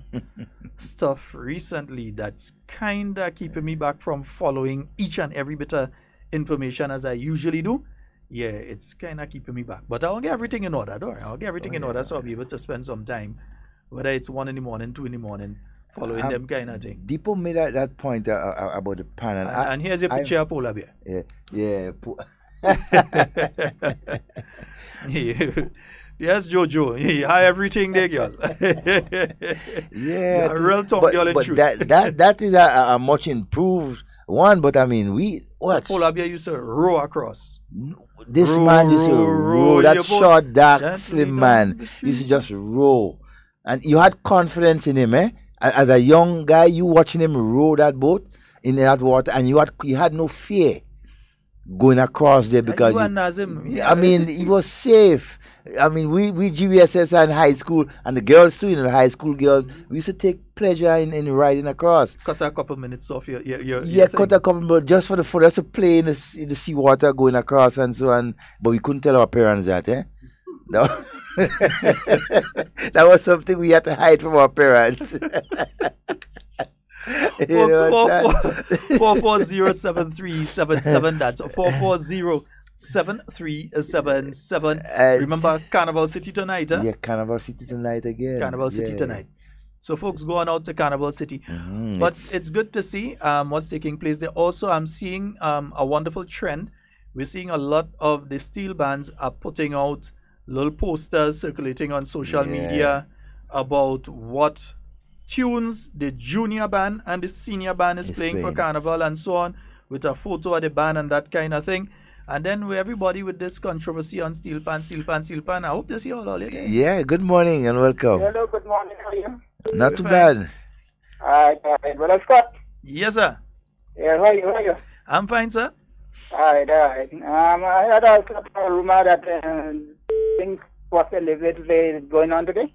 stuff recently that's kind of keeping me back from following each and every bit of information as I usually do. Yeah, it's kind of keeping me back. But I'll get everything in order, don't worry. I'll get everything in order so I'll be able to spend some time, whether it's 1 in the morning, 2 in the morning, following them kind of thing. Depot made that point about the pan. And here's your picture of polar bear. Yeah. Yes, Jojo. Hi, everything there, girl. Yeah. Real talk, girl, in but truth. that is a much improved one. But what? So polar bear used to row across. This Row, man used to row. That your boat short, dark, gently slim down man the used to just row. And you had confidence in him, eh? As a young guy, you watching him row that boat in that water, and you had no fear going across there because you and Nazim, he was safe. We GBSS in high school, and the girls too, the high school girls, we used to take pleasure in riding across. Cut a couple minutes off your cut a couple, but just for the fun, just to play in the seawater going across and so on. But we couldn't tell our parents that, eh? No. That was something we had to hide from our parents. 440-7377. That's 440-7377. Remember Carnival City tonight, huh? Yeah, Carnival City tonight again. Carnival City tonight. So folks going out to Carnival City. But it's good to see what's taking place there. Also, I'm seeing a wonderful trend. We're seeing a lot of the steel bands are putting out little posters circulating on social media about what tunes the junior band and the senior band is playing for Carnival and so on, with a photo of the band and that kind of thing. And then everybody with this controversy on steel pan. I hope they see all of it. Yeah, good morning and welcome. Hello, good morning. How are you? Not too bad. Well, Scott. Yes, sir. Yeah, how are you? I'm fine, sir. All right. I heard also a rumor that things possibly going on today.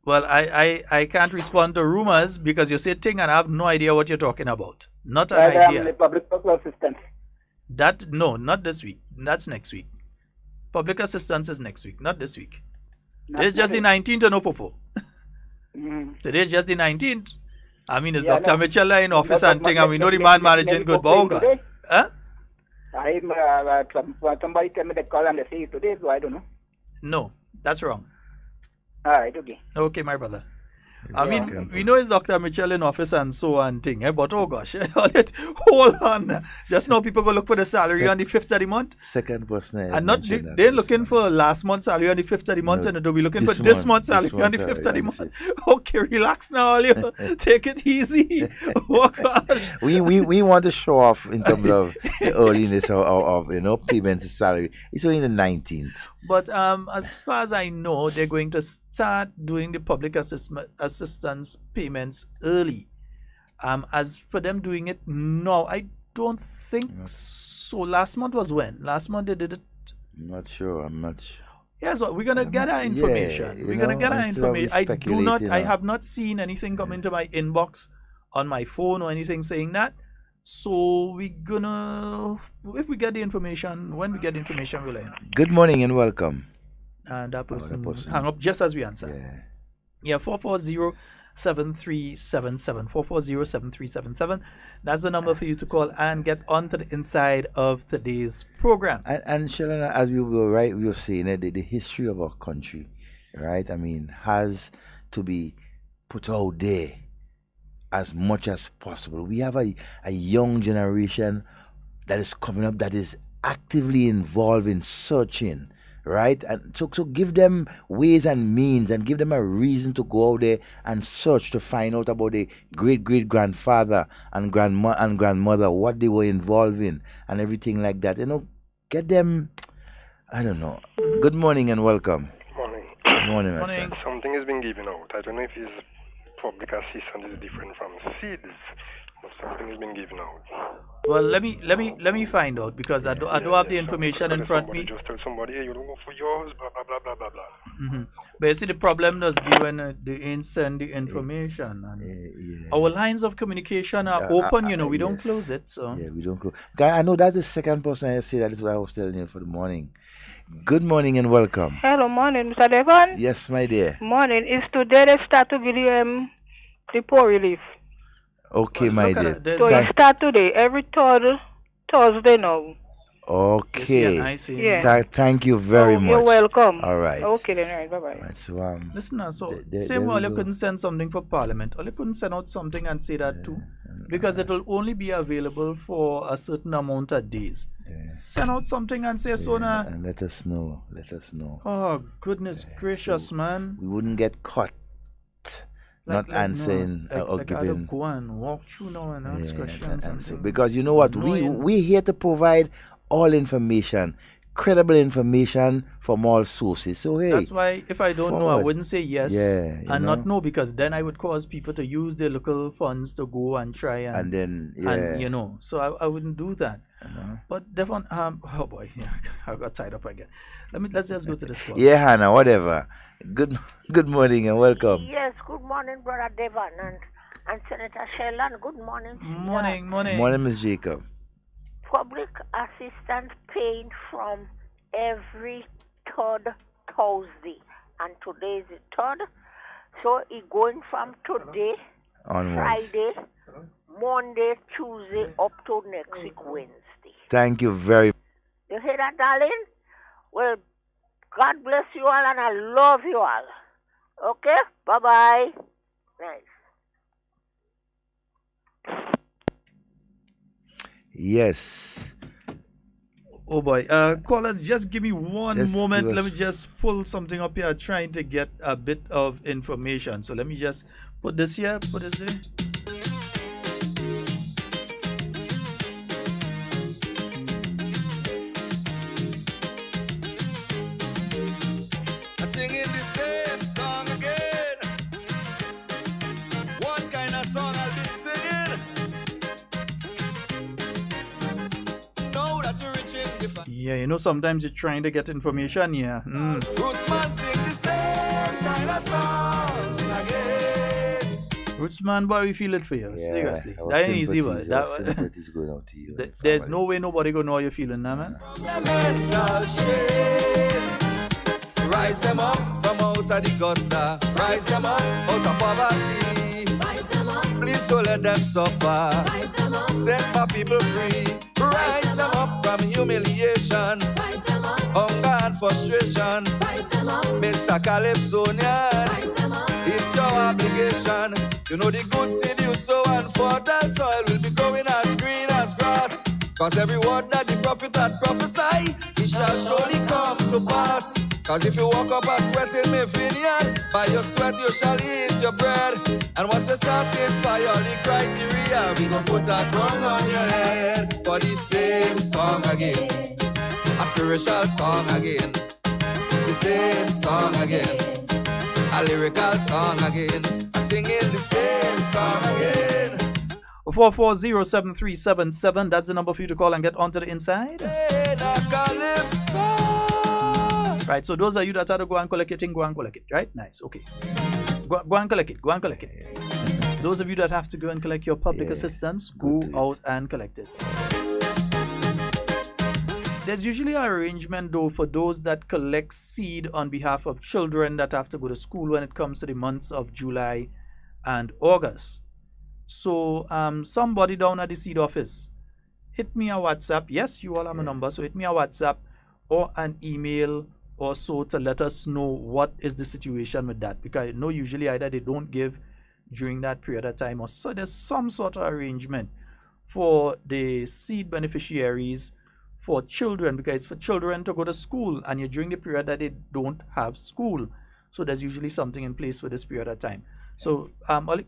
Well, I can't respond to rumors because you say thing and I have no idea what you're talking about. Not an idea. The public assistance. Not this week. That's next week. Public assistance is next week, not this week. Today's just the 19th, no popo. Today's just the 19th. It's Dr. Mitchell in office and thing, and we know the man managing good boga. Huh? Somebody tell me they call and they say it today, so I don't know. No. That's wrong. All right, okay. Okay, my brother. I mean, we know it's Dr. Mitchell in office and so on thing, but oh gosh, hold on. Just now people go look for the salary on the 5th of the month. Second person. And not they're looking for last month's salary on the 5th of the month, and they'll be looking for this month's salary on the 5th of the month. Okay, relax now, all you. Take it easy. Oh gosh. We want to show off in terms of the earliness of payments of salary. It's only the 19th. But as far as I know, they're going to start doing the public assistance payments early. As for them doing it now, I don't think so. Last month was when? Last month they did it. I'm not sure. Yeah, so we're gonna get our information. Yeah, we're gonna get our information. I have not seen anything come into my inbox on my phone or anything saying that. So we're gonna, if we get the information, when we get the information, we'll let you know. Good morning and welcome. And that person hang up just as we answer. Yeah, 440-7377. 440-7377. That's the number for you to call and get onto the inside of today's program. And Sheldon, as we were saying it, the history of our country, right? I mean, has to be put out there as much as possible. We have a young generation that is coming up that is actively involved in searching, right? And so give them ways and means and give them a reason to go out there and search to find out about the great-great-grandfather and grandmother, what they were involved in and everything like that. Get them, I don't know. Good morning and welcome. Morning. Morning, my friend. Something has been given out. I don't know if it's public assistance is different from seeds, but something has been given out. Well, let me find out, because I don't have the information in front of me. Just tell somebody, hey, you don't go for yours, blah blah blah blah blah blah. But you see, the problem does be when they ain't send the information. And our lines of communication are open. We don't close it. So yeah, we don't close. Guy, I know that's the second person I say that is what I was telling you for the morning. Good morning and welcome. Hello, morning, Mr. Devon. Yes, my dear. Morning. It's today they start to give you the poor relief. Okay, my dear. So it start today, every third Thursday now. Okay. I see. Yeah. Thank you very much. You're welcome. All right. Okay then, all right, bye-bye. Right, so, listen now, so same way you couldn't send something for Parliament, or you couldn't send out something and say that too, because it will only be available for a certain amount of days. Send out something and say so now. And let us know. Oh, goodness gracious, man. We wouldn't get caught not answering or giving. Go and walk through now and ask questions. And so, because you know what? We're here to provide all information, credible information from all sources. So hey, that's why if I don't know, I wouldn't say yes and not no, because then I would cause people to use their local funds to go and try and then so I wouldn't do that. But Devon, oh boy, I got tied up again. Let's just go to this call. Yeah, Hannah, whatever. Good morning and welcome. Yes, good morning, Brother Devon and Senator Sheldon. Good morning. Morning. Morning, Ms. Jacob. Public assistance paying from every third Thursday, and today is the third, so it's going from today, onwards. Friday, Monday, Tuesday, up to next week, Wednesday. Thank you very much. You hear that, darling? Well, God bless you all, and I love you all. Okay? Bye-bye. Nice. Yes. Oh boy. Callers, just give me one moment. Let me just pull something up here, trying to get a bit of information. So let me just put this here, put this here. Yeah, sometimes you're trying to get information, Rootsman sing the same kind of song again. Rootsman, boy, we feel it for you. Seriously. That ain't easy, but there's no way nobody gonna know how you're feeling now, man. Rise them up from out of the gutter. Rise them up out of poverty. Rise them up. Please don't let them suffer. Rise them up. Set my people free. Rise them up from humiliation, hunger and frustration. nation. Mr. Calypsonian, it's your obligation. You know the good seed you sow and fertile soil will be growing as green as grass. Cause every word that the prophet had prophesied, it shall surely come to pass. Cause if you walk up a sweat in my vineyard, by your sweat you shall eat your bread. And once you satisfy all the criteria, we gon' put a crown on your head. For the same song again, a spiritual song again, the same song again, a lyrical song again, a singing the same song again. 4407377, that's the number for you to call and get onto the inside. Right, so those are you that are to go and collect your thing, go and collect it, right? Nice, okay. Go and collect it, go and collect it. Those of you that have to go and collect your public assistance, go out and collect it. There's usually an arrangement though for those that collect seed on behalf of children that have to go to school when it comes to the months of July and August. So somebody down at the seed office, hit me a WhatsApp. Yes, you all have a number, so hit me a WhatsApp or an email or so to let us know what is the situation with that, because I know usually either they don't give during that period of time, or so there's some sort of arrangement for the seed beneficiaries for children, because it's for children to go to school and you're during the period that they don't have school, so there's usually something in place for this period of time. So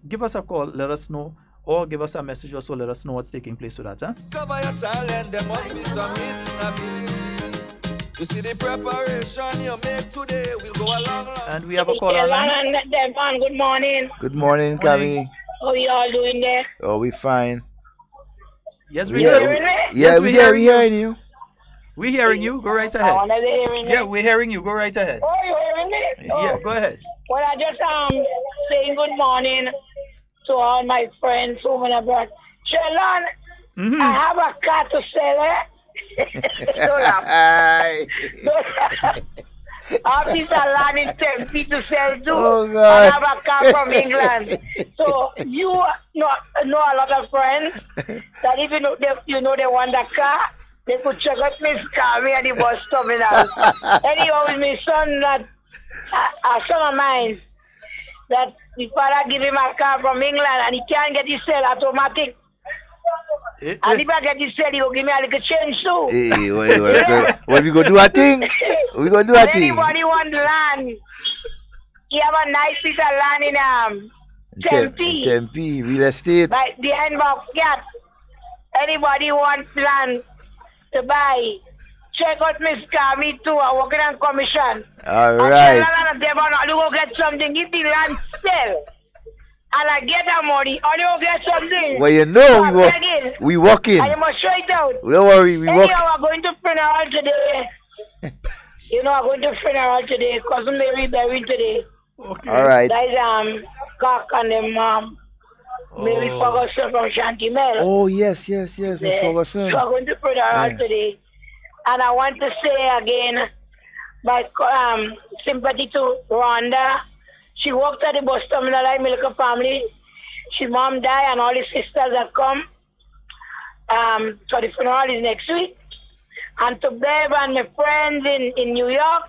give us a call, let us know, or give us a message or so, let us know what's taking place with that. Discover your talent, there must be some hidden ability. You see the preparation you make today will go along. And we have a call online. Devon, good morning. Good morning, Kami. How you all doing there? Oh, we fine. Yes, we're hearing you. Yes, we're hearing you. We're hearing you. Go right ahead. Yeah, we're hearing you. Go right ahead. Oh, you hearing me? Yeah, go ahead. Well, I just saying good morning to all my friends whom I brought. Sheldon, I have a car to sell, Don't laugh. Officer land in Tempe to sell too. Oh, God. I have a car from England. So you know a lot of friends that if you know they want a car, they could check out Miss Carmi at the bus terminal. Anyhow, with my son, a son of mine, that his father give him a car from England and he can't get his cell automatic. And if I get this cell, he will give me a little change too. Hey, what we gonna do a thing? We gonna do a thing. Anybody want land? You have a nice piece of land in Tempe. Tempe, real estate. Right behind Bobcat. Anybody want land to buy? Check out Miss Carmi too. I'm working on commission. All right. I'm going to get something. If the land sell and I get that money, or you get something. Well, you know, we walking. And you must show it out. Don't worry, we walk. I'm going to funeral today. I'm going to funeral today. Cousin Mary buried today. Okay. All right. That is Cock and them Mary Ferguson from Shantimel. Oh, yes, Miss Ferguson. So I'm going to funeral today. And I want to say again, my sympathy to Rhonda. She worked at the bus terminal like Milka family. She mom died and all the sisters have come. So the funeral is next week. And to Bev and my friends in New York,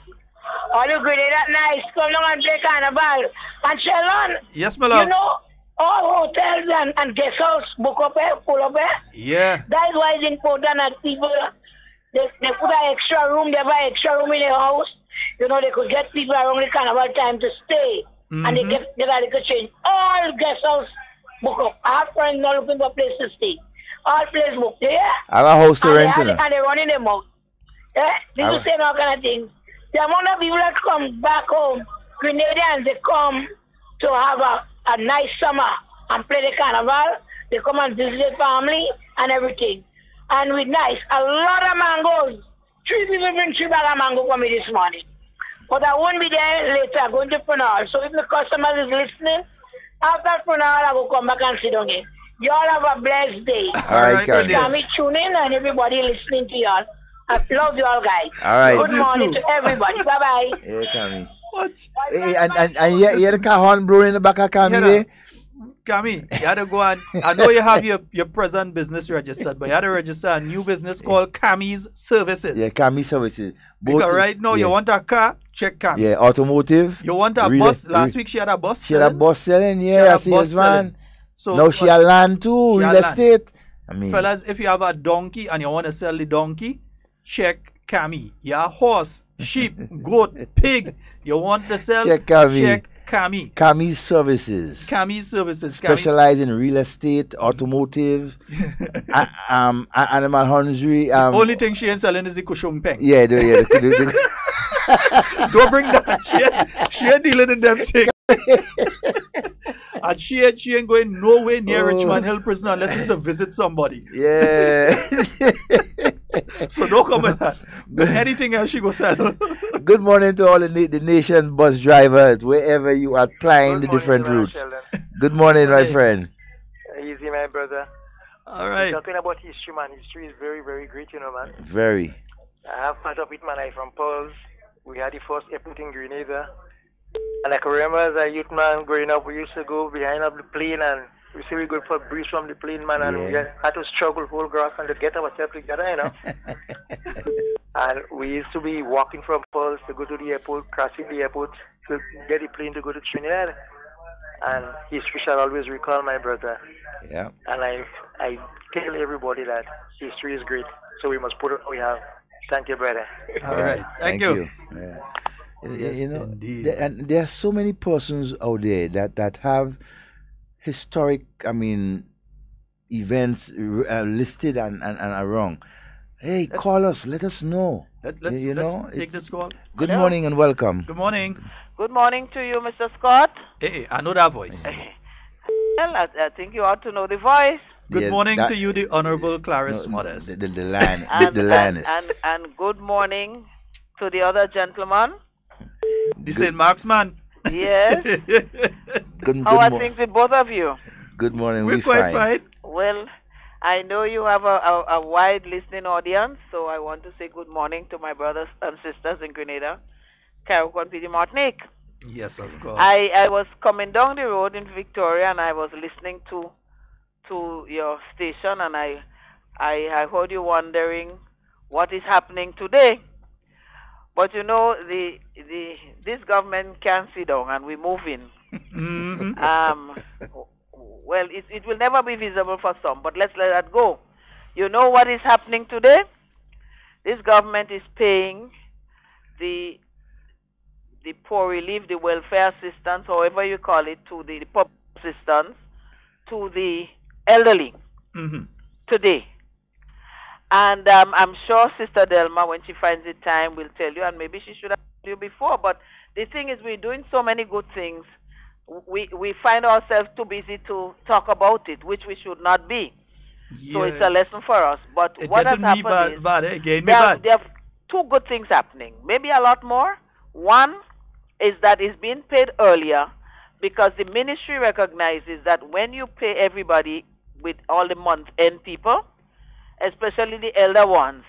all you good that nice, come down and play carnival. And Sheldon, yes, my love. You know, all hotels and guest house book up here, full up here. Yeah. That is why it's important that people, they put an extra room, they buy extra room in the house. You know, they could get people around the carnival time to stay. And they get a little change. All guest house book up. I have friends not looking for a place to stay. All place book. Yeah. I have a house to rent. And they're running them out. Yeah. This is the same kind of thing. The amount of people that come back home, Grenadians, they come to have a nice summer and play the carnival. They come and visit their family and everything. And with nice, a lot of mangoes. 3 people bring 3 bags of mango for me this morning. But I won't be there later. I'm going to funeral. So if the customer is listening, after funeral, I will come back and sit down again. Y'all have a blessed day. All right, Kami, tune in and everybody listening to y'all. I love you all, guys. All right. Good morning to everybody. Bye-bye. Yeah, Kami. What? Hey, and you hear the cajon blowing in the back of Kami there? Cami, you had to go and, I know you have your present business registered, but you had to register a new business called Cami's Services. Yeah, Cami Services. Both, because right now you want a car, check Cami. Yeah, automotive. You want a bus. Last week she had a bus selling. She had a bus selling, yeah, I see his man. So now she had land too, real estate. I mean, fellas, if you have a donkey and you want to sell the donkey, check Cami. Your horse, sheep, goat, pig, you want to sell, check Cami. Check Cami. Cami's Services. Cami's Services. Specialize in real estate, automotive, animal husbandry. Only thing she ain't selling is the kushung peng. Yeah, don't bring that. She ain't dealing in them things. And she ain't going nowhere near Richmond Hill Prison unless it's to visit somebody. Yeah. So don't come with that. But anything else she go sell. Good morning to all the nation bus drivers, wherever you are plying the different routes. Good morning, my friend. Easy, my brother. All right. Talking about history, man. History is very, very great, you know, man. Very. I have part of it, man. I'm from Pearls. We had the first airport in Grenada. And I can remember as a youth man growing up, we used to go behind up the plane and we say we go for a breeze from the plane, man, and we had to struggle whole grass and to get ourselves together, you know. And we used to be walking from Pearls to go to the airport, crossing the airport to get the plane to go to Trinidad. And history shall always recall, my brother. Yeah. And I tell everybody that history is great, so we must put it what we have. Thank you, brother. All right. Thank you. Yeah. Yes, you know, indeed. And there are so many persons out there that have historic, events listed and are wrong. Hey, call us. Let us know. Let's take this call. Good morning and welcome. Good morning. Good morning to you, Mr. Scott. Hey, I know that voice. Well, I think you ought to know the voice. Good morning to you, the Honorable Clarice Modest. The line and good morning to the other gentleman. The St. Mark's man. Yes. How are things with both of you? Good morning. We're quite fine. Well, I know you have a wide listening audience, so I want to say good morning to my brothers and sisters in Grenada, Carriacou and PD Martinique. Yes, of course. I was coming down the road in Victoria and I was listening to your station, and I heard you wondering what is happening today. But you know, this government can't sit down, and we're moving. Well, it will never be visible for some, but let's let that go. You know what is happening today? This government is paying the poor relief, the welfare assistance, however you call it, to the public assistance, to the elderly today. And I'm sure Sister Delma, when she finds the time, will tell you, and maybe she should have told you before. But the thing is, we're doing so many good things. We find ourselves too busy to talk about it, which we should not be. Yes. So it's a lesson for us. But what has happened is there are two good things happening. Maybe a lot more. One is that it's being paid earlier because the ministry recognizes that when you pay everybody with all the month-end people, especially the elder ones,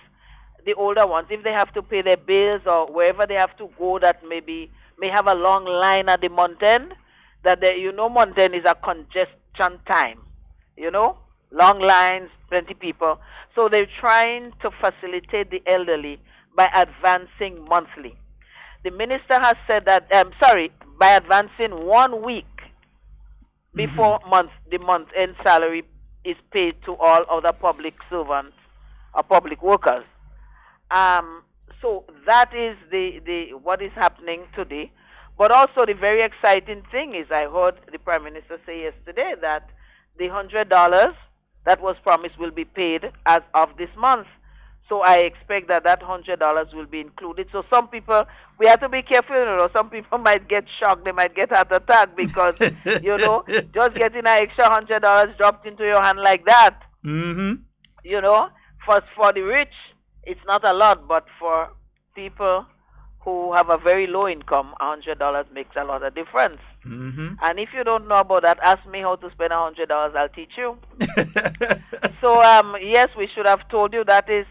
the older ones, if they have to pay their bills or wherever they have to go that may have a long line at the month end, that month end is a congestion time, long lines, plenty people. So they're trying to facilitate the elderly by advancing monthly. The minister has said that, by advancing 1 week before the month end salary is paid to all other public servants or public workers. So that is the what is happening today. But also the very exciting thing is I heard the Prime Minister say yesterday that the $100 that was promised will be paid as of this month. So I expect that $100 will be included. So some people, we have to be careful, some people might get shocked, they might get heart attack because, just getting an extra $100 dropped into your hand like that, for the rich, it's not a lot, but for people who have a very low income, $100 makes a lot of difference. And if you don't know about that, ask me how to spend $100, I'll teach you. So, yes, we should have told you that is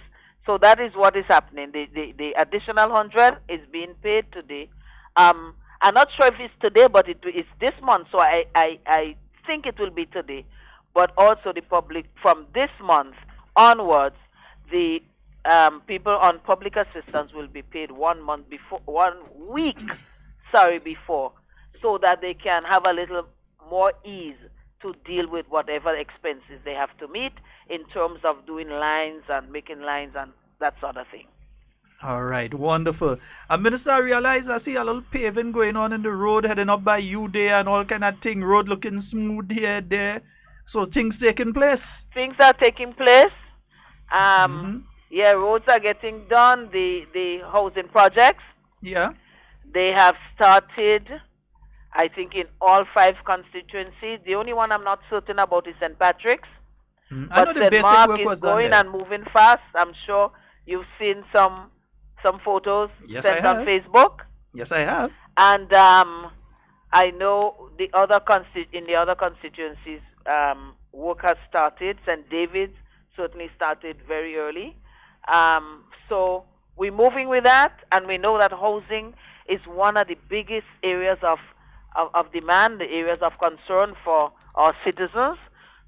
what is happening. The additional 100 is being paid today. I'm not sure if it's today, but it's this month. So I think it will be today, but also the public from this month onwards, the people on public assistance will be paid 1 month before, 1 week, before, so that they can have a little more ease to deal with whatever expenses they have to meet in terms of doing lines and making lines and that sort of thing. All right, wonderful. Minister, I realize I see a little paving going on in the road heading up by you there and all kind of thing. Road looking smooth here, there. So things taking place. Things are taking place. Yeah, roads are getting done. The housing projects. Yeah. They have started, I think, in all 5 constituencies. The only one I'm not certain about is St. Patrick's. I know But the St. basic Mark work is was done going there. and moving fast. I'm sure you've seen some photos Yes, sent I on have. Facebook. Yes, I have. And I know the other in the other constituencies, work has started. St. David's certainly started very early. So we're moving with that, and we know that housing is one of the biggest areas of demand, the areas of concern for our citizens.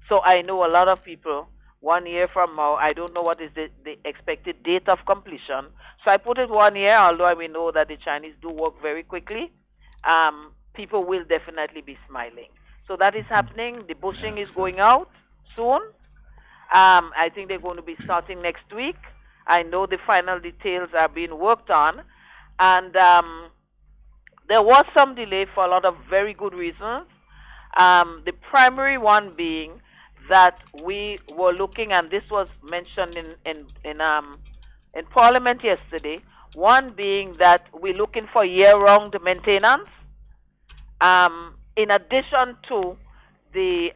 So I know a lot of people, 1 year from now, I don't know what is the expected date of completion. So I put it 1 year, although we know that the Chinese do work very quickly. People will definitely be smiling. So that is happening. The bushing is going out soon. I think they're going to be starting next week. I know the final details are being worked on. And there was some delay for a lot of very good reasons. The primary one being that we were looking, and this was mentioned in Parliament yesterday, one being that we're looking for year-round maintenance. In addition to the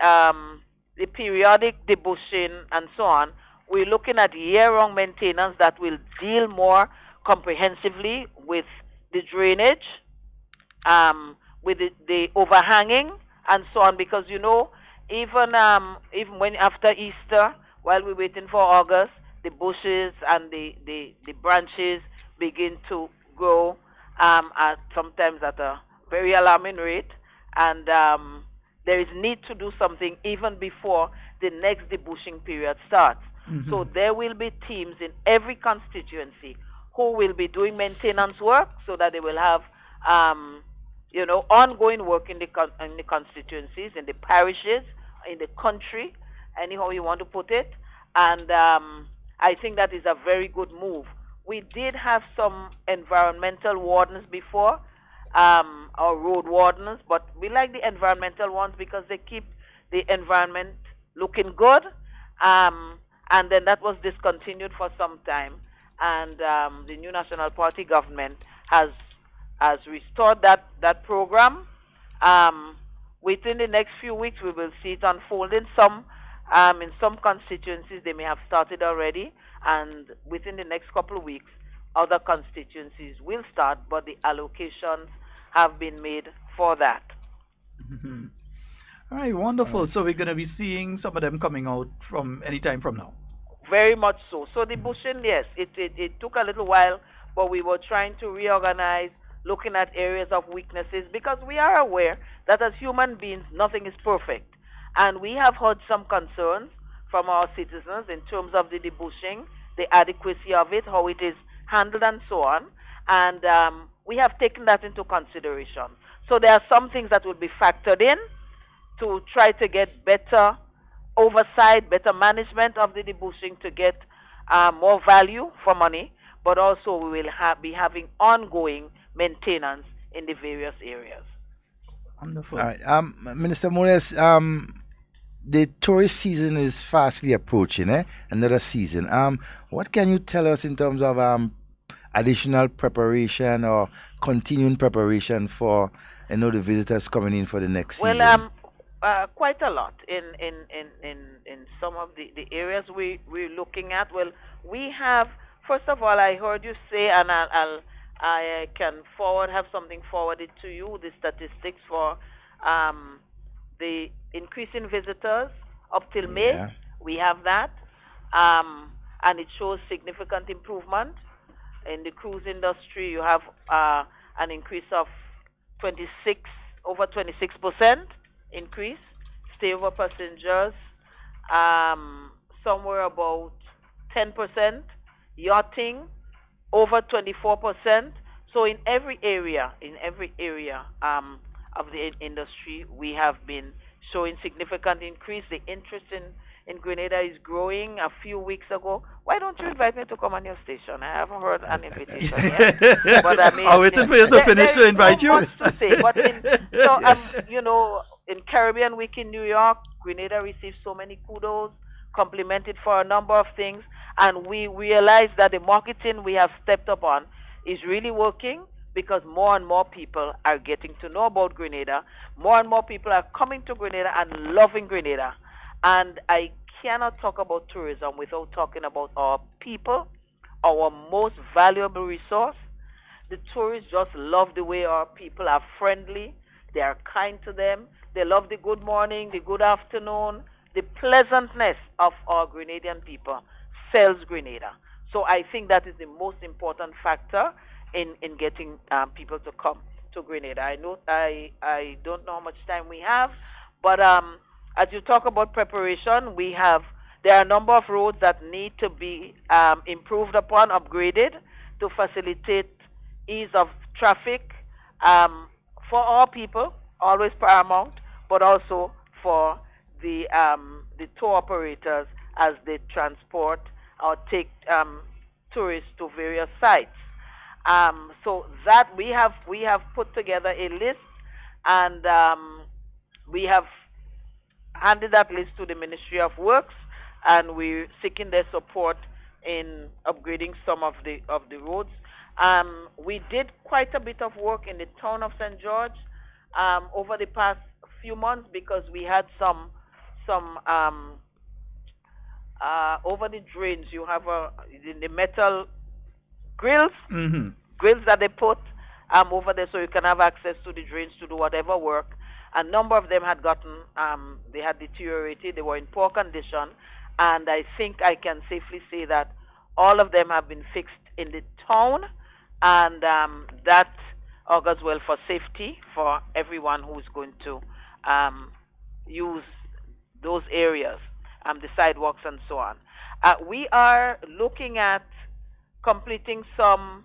periodic debushing and so on, we're looking at year-round maintenance that will deal more comprehensively with the drainage, with the overhanging and so on, because you know, even when after Easter, while we're waiting for August, the bushes and the branches begin to grow sometimes at a very alarming rate, and there is need to do something even before the next debushing period starts. So there will be teams in every constituency who will be doing maintenance work, so that they will have ongoing work in the constituencies, in the parishes, in the country, anyhow you want to put it. And I think that is a very good move. We did have some environmental wardens before, or road wardens, but we like the environmental ones because they keep the environment looking good. And then that was discontinued for some time. And the new National Party government has restored that program. Within the next few weeks, we will see it unfolding. In some constituencies, they may have started already, and within the next couple of weeks, other constituencies will start, but the allocations have been made for that. All right, wonderful. So we're going to be seeing some of them coming out from any time from now. Very much so. So the bushing, yes, it took a little while, but we were trying to reorganize, looking at areas of weaknesses, because we are aware that as human beings, nothing is perfect. And we have heard some concerns from our citizens in terms of the debushing, the adequacy of it, how it is handled and so on. And we have taken that into consideration. So there are some things that will be factored in to try to get better oversight, better management of the debushing to get more value for money, but also we will be having ongoing maintenance in the various areas. Wonderful. All right. Minister Mores, the tourist season is fastly approaching, another season. What can you tell us in terms of additional preparation or continuing preparation for the visitors coming in for the next season? Well, quite a lot in some of the areas we're looking at. Well, we have, first of all, I heard you say, and I can have something forwarded to you, the statistics for the increase in visitors up till May. We have that, and it shows significant improvement. In the cruise industry, you have an increase of over 26% increase stayover passengers, somewhere about 10%, yachting over 24%. So in every area, of the industry, we have been showing significant increase. The interest in Grenada is growing. A few weeks ago, why don't you invite me to come on your station? I haven't heard an invitation yet. But I mean, I'm waiting for you to finish to invite you. Much to say, but in Caribbean Week in New York, Grenada received so many kudos, complimented for a number of things, and we realized that the marketing we have stepped up on is really working because more and more people are getting to know about Grenada. More and more people are coming to Grenada and loving Grenada. And I cannot talk about tourism without talking about our people, our most valuable resource. The tourists just love the way our people are friendly. They are kind to them. They love the good morning, the good afternoon, the pleasantness of our Grenadian people sells Grenada. So I think that is the most important factor in getting people to come to Grenada. I don't know how much time we have, but as you talk about preparation, there are a number of roads that need to be improved upon, upgraded to facilitate ease of traffic for all people, always paramount, but also for the tour operators as they transport or take tourists to various sites. So that we have put together a list, and we have handed that list to the Ministry of Works, and we're seeking their support in upgrading some of the roads. We did quite a bit of work in the town of St. George over the past few months because we had some over the drains. You have the metal grills, grills that they put over there so you can have access to the drains to do whatever work. A number of them had they had deteriorated. They were in poor condition, and I think I can safely say that all of them have been fixed in the town, and that augurs well for safety for everyone who is going to use those areas, the sidewalks and so on. We are looking at completing some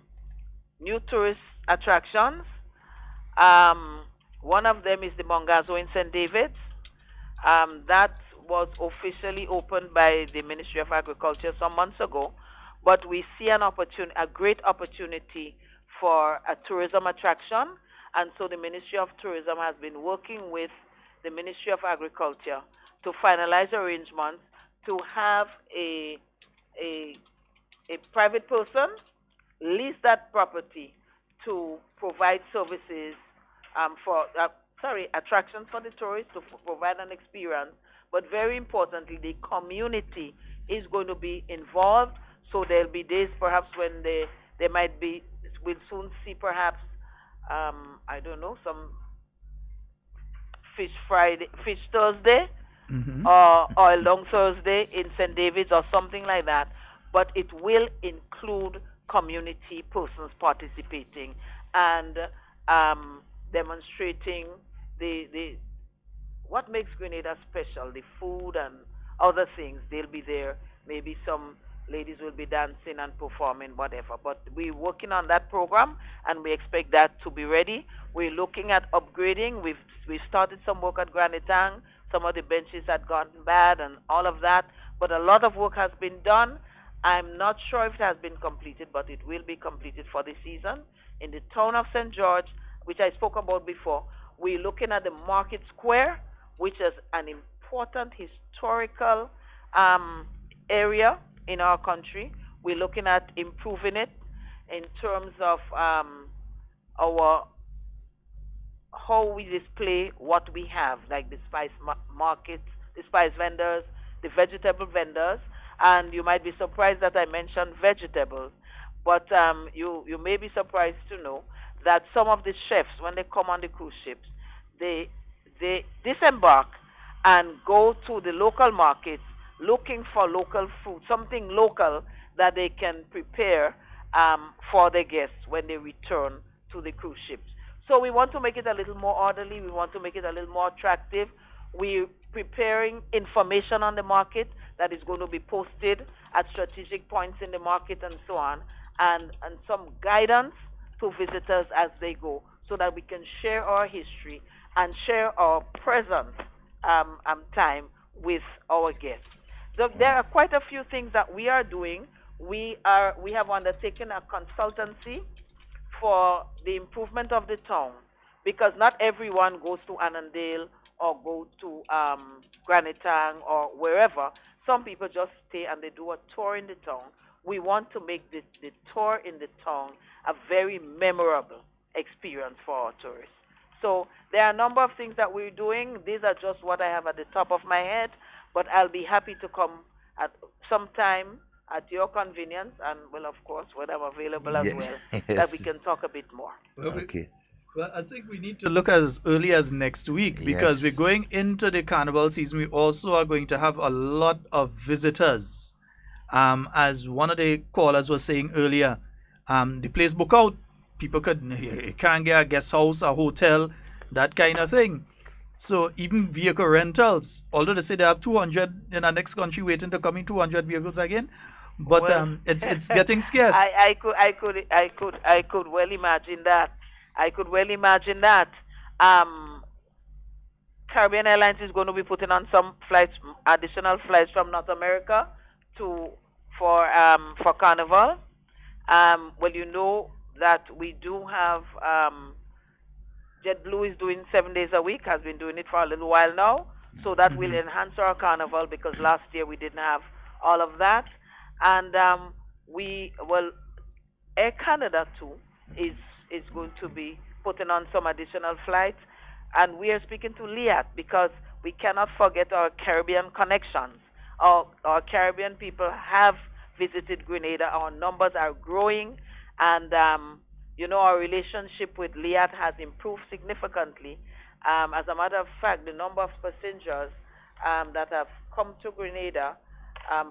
new tourist attractions. One of them is the Mongazo in St. David's. That was officially opened by the Ministry of Agriculture some months ago, but we see a great opportunity for a tourism attraction, and so the Ministry of Tourism has been working with the Ministry of Agriculture to finalize arrangements to have a private person lease that property to provide services attractions for the tourists, to provide an experience, but very importantly, the community is going to be involved. So there'll be days perhaps when they might be, we'll soon see perhaps, I don't know, some fish Thursday, or a long Thursday in St. David's or something like that. But it will include community persons participating and demonstrating the what makes Grenada special, the food and other things. They'll be there. Maybe some ladies will be dancing and performing, whatever. But we're working on that program, and we expect that to be ready. We're looking at upgrading. We've started some work at Granitang. Some of the benches had gotten bad and all of that, but a lot of work has been done. I'm not sure if it has been completed, but it will be completed for the season. In the town of St. George, which I spoke about before, we're looking at the Market Square, which is an important historical area in our country. We're looking at improving it in terms of how we display what we have, like the spice markets, the spice vendors, the vegetable vendors. And you might be surprised that I mentioned vegetables, but you may be surprised to know that some of the chefs, when they come on the cruise ships, they disembark and go to the local markets looking for local food, something local that they can prepare for their guests when they return to the cruise ships. So we want to make it a little more orderly. We want to make it a little more attractive. we're preparing information on the market that is going to be posted at strategic points in the market and so on, and some guidance to visitors as they go, so that we can share our history and share our present time with our guests. So there are quite a few things that we are doing. We have undertaken a consultancy for the improvement of the town, because not everyone goes to Annandale or go to Granitang or wherever. Some people just stay and they do a tour in the town. We want to make the tour in the town a very memorable experience for our tourists. So there are a number of things that we're doing. These are just what I have at the top of my head, but I'll be happy to come at some time at your convenience, and well, of course, when I'm available as well, that we can talk a bit more. Okay. Well, I think we need to look as early as next week, because we're going into the carnival season. We also are going to have a lot of visitors. As one of the callers was saying earlier, the place book out. People can't get a guest house, a hotel, that kind of thing. So even vehicle rentals, although they say they have 200 in our next country waiting to come in, 200 vehicles again, but well, it's getting scarce. I could well imagine that. Caribbean Airlines is going to be putting on some flights, additional flights from North America for Carnival. Well, you know that we do have JetBlue is doing 7 days a week, has been doing it for a little while now, so that will enhance our Carnival, because last year we didn't have all of that. And Air Canada too is going to be putting on some additional flights, and we are speaking to Liat, because we cannot forget our Caribbean connections. Our Caribbean people have visited Grenada. Our numbers are growing, and our relationship with Liat has improved significantly. As a matter of fact, the number of passengers that have come to Grenada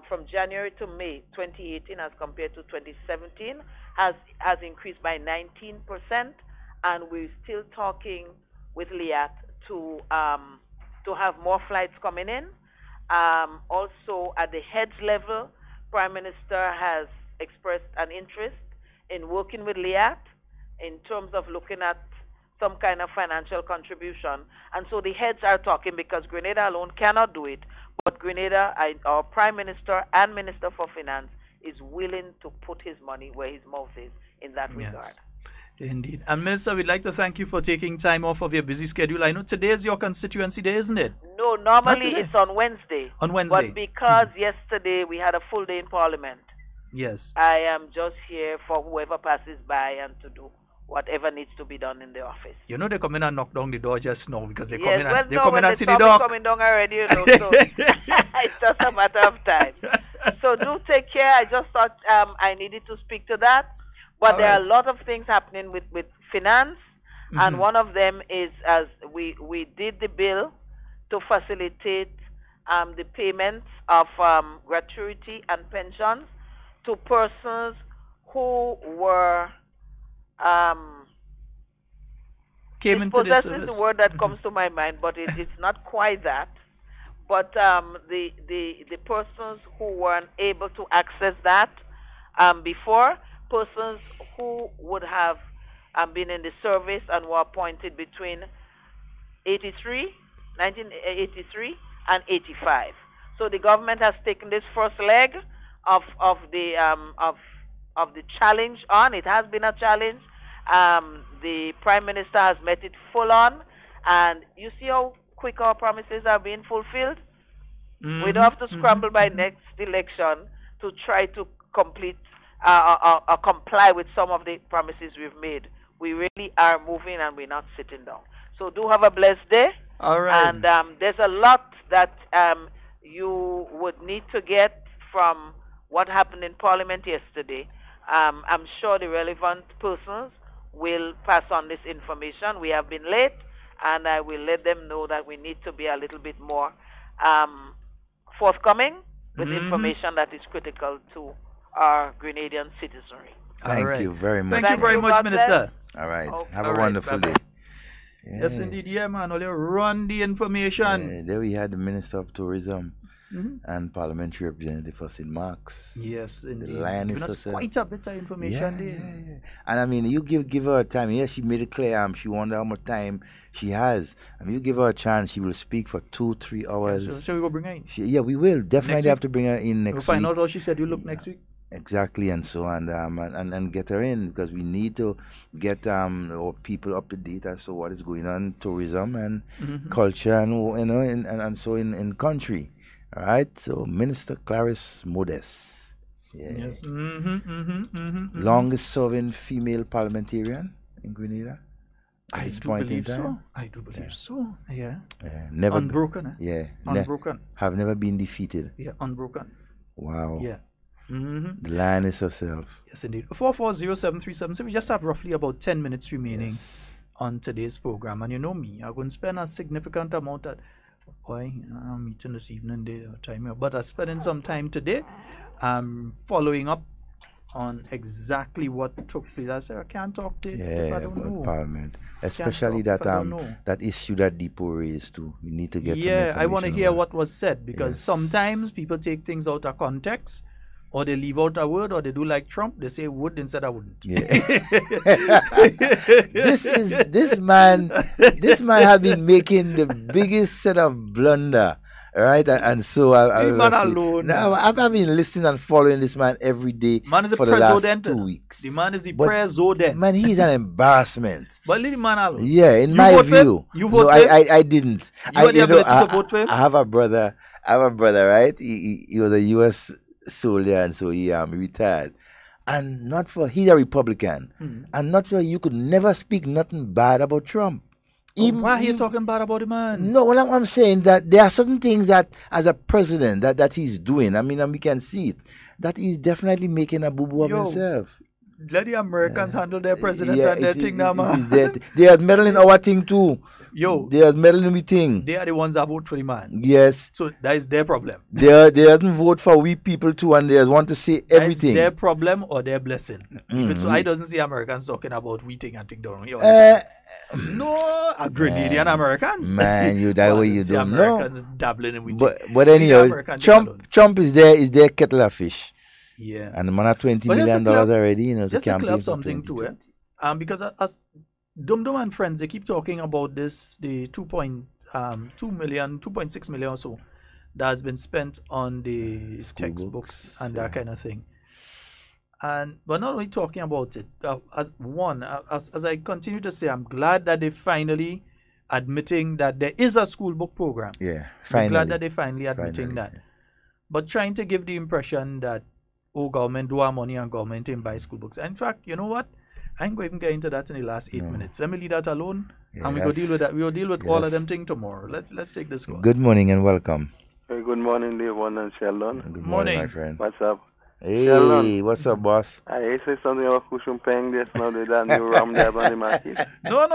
from January to May 2018 as compared to 2017 has increased by 19%, and we're still talking with Liat to have more flights coming in. Also, at the heads level, Prime Minister has expressed an interest in working with Liat in terms of looking at some kind of financial contribution. And so the heads are talking, because Grenada alone cannot do it, but Grenada, our Prime Minister and Minister for Finance, is willing to put his money where his mouth is in that regard. Indeed. And Minister, we'd like to thank you for taking time off of your busy schedule. I know today is your constituency day, isn't it? No, normally it's on Wednesday. On Wednesday. But because yesterday we had a full day in Parliament, yes, I am just here for whoever passes by and to do whatever needs to be done in the office. You know, they come in and knock down the door just now, because they come in well, and they come in and see the dog. dog. Coming down already, you know, so it's just a matter of time. So do take care. I just thought I needed to speak to that. But there are a lot of things happening with finance, and one of them is, as we did the bill to facilitate the payments of gratuity and pensions to persons who were came into the service. Is the word that comes to my mind, but it's not quite that. But the persons who weren't able to access that before, persons who would have been in the service and were appointed between 1983 and 85. So the government has taken this first leg of the challenge on. It has been a challenge. The Prime Minister has met it full on, and you see how quick our promises are being fulfilled. We don't have to scramble by next election to try to complete comply with some of the promises we've made. We really are moving, and we're not sitting down. So do have a blessed day. All right. And there's a lot that you would need to get from what happened in Parliament yesterday. I'm sure the relevant persons will pass on this information. We have been late, and I will let them know that we need to be a little bit more forthcoming with information that is critical to our Grenadian citizenry. Thank you very much. Thank you very much, Minister. All right. Okay. Have a wonderful day. Yes, indeed. Yeah, man. Only run the information. Yeah, there we had the Minister of Tourism Mhm. and Parliamentary Representative for St. Mark's. Yes, indeed. The lioness Giving us herself. quite a bit of information there. Yeah. And I mean, you give her a time. Yes, she made it clear. She wonder how much time she has. I mean, you give her a chance, she will speak for 2-3 hours. So we will bring her in. We will definitely Next have to bring her in next we'll week. find out how she said you look next week. Exactly, and so and get her in, because we need to get our people up to date as to what is going on in tourism and culture and and so in country. All right, so Minister Clarice Modest, Yes. longest serving female parliamentarian in Grenada. I do believe so. I do believe so. Yeah. Never unbroken. Unbroken. Have never been defeated. Yeah, unbroken. Wow. Yeah. The lioness herself. Yes, indeed. 4407377. So we just have roughly about 10 minutes remaining on today's program. And you know me, I'm going to spend a significant amount of I'm meeting this evening time here, but I'm spending some time today following up on exactly what took place. I said I can't talk to if I don't know. Parliament. Especially that issue that Depot raised too. We need to get I want to hear what was said, because sometimes people take things out of context, or they leave out a word, or they do like Trump, they say would instead of wouldn't. Yeah. this man has been making the biggest set of blunder, right? And so I've been listening and following this man every day for the last 2 weeks. The man is the president. Man, he's an embarrassment. But leave the man alone. Yeah, in my view. You vote for him? I didn't. You had the ability to vote for him? I have a brother, right? He was a U.S. soldier, and so he retired. And not for he's a Republican, and not for you could never speak nothing bad about Trump. Why are you talking bad about the man? No, well, I'm saying that there are certain things that, as a president, that he's doing. I mean, and we can see it. That he's definitely making a boo-boo of himself. Let the Americans handle their president and their thing now, man. They are meddling our thing too. They are meddling with thing. They are the ones that vote for the man. Yes. So that is their problem. They doesn't vote for we people too, and they want to say everything. Their problem or their blessing. Even so, I doesn't see Americans talking about we thing and thing down here. No, Grenadian Americans. Man, that way you don't know. Americans dabbling in we but anyhow, Trump is there kettle of fish. Yeah. And the man at $20 million already, just to clear up something too, because as Dum Dum and friends, they keep talking about this, the 2.6 million or so that has been spent on the textbooks and that kind of thing. And we're not only talking about it. As I continue to say, I'm glad that they finally admitting that there is a school book program. Yeah, finally. I'm glad that they finally admitting that. But trying to give the impression that, government do our money and government didn't buy school books. In fact, you know what? I ain't going to get into that in the last 8 minutes. Let me leave that alone, and we go deal with that. We will deal with all of them things tomorrow. Let's take this call. Good morning and welcome. Hey, good morning, Devon and Sheldon. Good morning, my friend. What's up? Hey, Sheldon. What's up, boss? I say something about Kushung Peng just now, that new ram there on the market. No.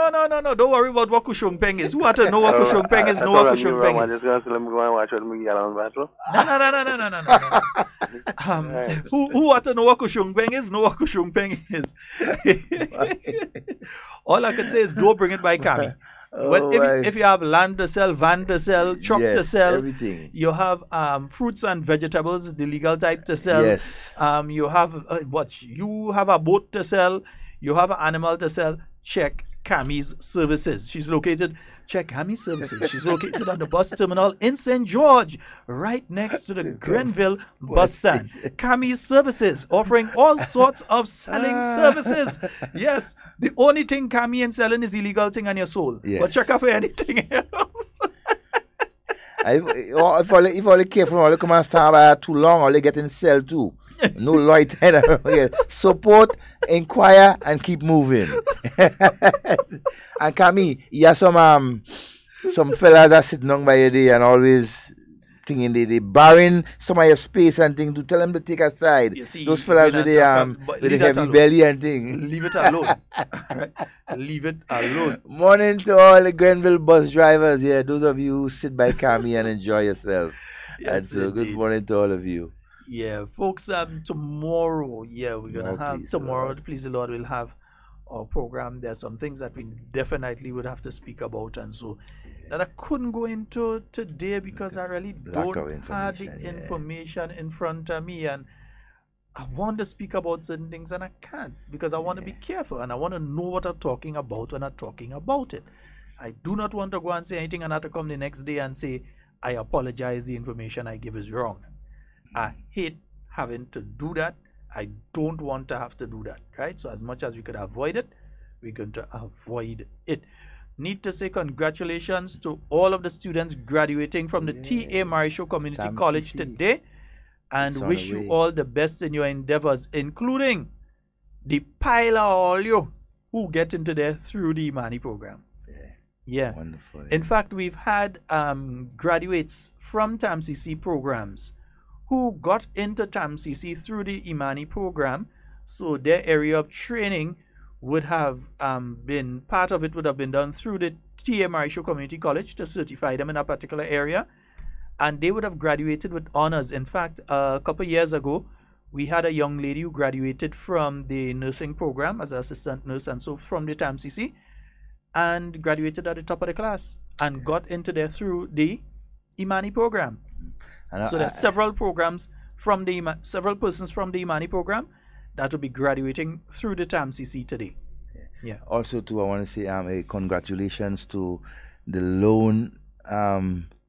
Don't worry about what Kushung Peng is. Who want to know what Kushung Peng is? Know what Kushung Peng is. I'm just going to let me go and watch what Miguel on battle. No. Who want to know what Kushung Peng is? Know what Kushung Peng is. All I can say is don't bring it by Kami. If you have land to sell, van to sell, truck to sell, everything. You have fruits and vegetables, the legal type to sell. Yes. You have you have a boat to sell, you have an animal to sell. Check Kami's services. Check Kami's services. She's located on the bus terminal in St. George, right next to the Grenville bus stand. Kami's services, offering all sorts of selling services. Yes, the only thing Kami ain't selling is illegal thing on your soul. Yes. But check out for anything else. if all careful, all come and stand by too long, all they get in sell too. No light. Support, inquire, and keep moving. And Kami, you have some fellas that sitting down by your day and always thinking they barring some of your space and thing to tell them to take aside. Those fellas with the heavy belly and thing. Leave it alone. Right? Leave it alone. Morning to all the Grenville bus drivers here. Those of you who sit by Kami and enjoy yourself. Yes, and so good morning to all of you. Yeah, folks, tomorrow, we're going to have, tomorrow, please the Lord, we'll have our program, there's some things that we definitely would have to speak about, and so that I couldn't go into today because I really don't have the information in front of me, and I want to speak about certain things and I can't because I want to be careful and I want to know what I'm talking about when I'm talking about it. I do not want to go and say anything and have to come the next day and say, I apologize, the information I give is wrong. I hate having to do that. I don't want to have to do that, right? So as much as we could avoid it, we're going to avoid it. Need to say congratulations to all of the students graduating from the T.A. Marisho Community College today, and wish you all the best in your endeavors, including the pile of all you who get into there through the Imani program. Yeah. Wonderful. In fact, we've had graduates from TAMCC programs who got into TAMCC through the Imani program, so their area of training would have been, part of it would have been done through the T.A. Marisho Community College to certify them in a particular area, and they would have graduated with honors. In fact, a couple of years ago, we had a young lady who graduated from the nursing program as an assistant nurse, and so from the TAMCC, and graduated at the top of the class and got into there through the Imani program. And so there's several programs from the several persons from the Imani program that will be graduating through the TAMCC today. Yeah. Also, too, I want to say a congratulations to the lone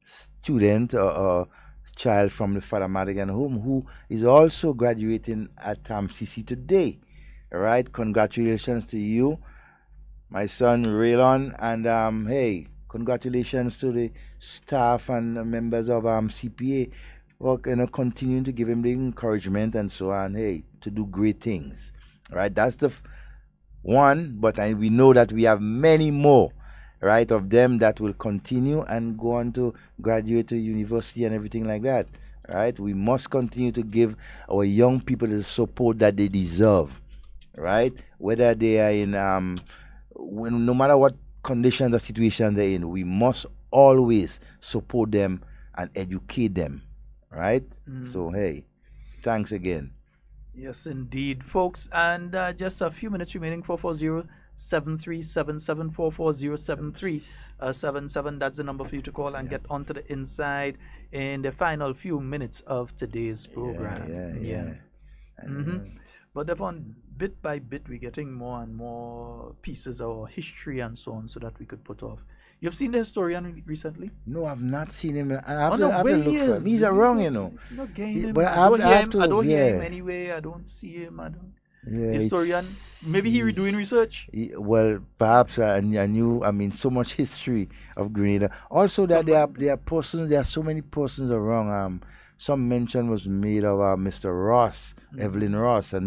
student or child from the Father Madigan home who is also graduating at TAMCC today. All right, congratulations to you, my son Raylon, and hey, congratulations to the staff and the members of CPA for continuing to give him the encouragement and so on. Hey, to do great things. All right, that's the one, but we know that we have many more, right, of them that will continue and go on to graduate to university and everything like that. Right, we must continue to give our young people the support that they deserve. Right, whether they are in no matter what conditions or situation they're in, we must always support them and educate them. Right. So hey, thanks again. Yes, indeed, folks. And just a few minutes remaining. 440-7377, 440-7377. That's the number for you to call and get onto the inside in the final few minutes of today's program. But Devon, bit by bit, we're getting more and more pieces of history and so on, so that we could put off. You've seen the historian recently? No, I've not seen him. I have to look for him. He's around, you know. But I don't hear him anyway. I don't see him. I don't. Yeah, historian, maybe he doing research. Well, perhaps I knew. I mean, so much history of Grenada. Also, that there are persons. There are so many persons around. Some mention was made of Mr. Ross, Evelyn Ross, a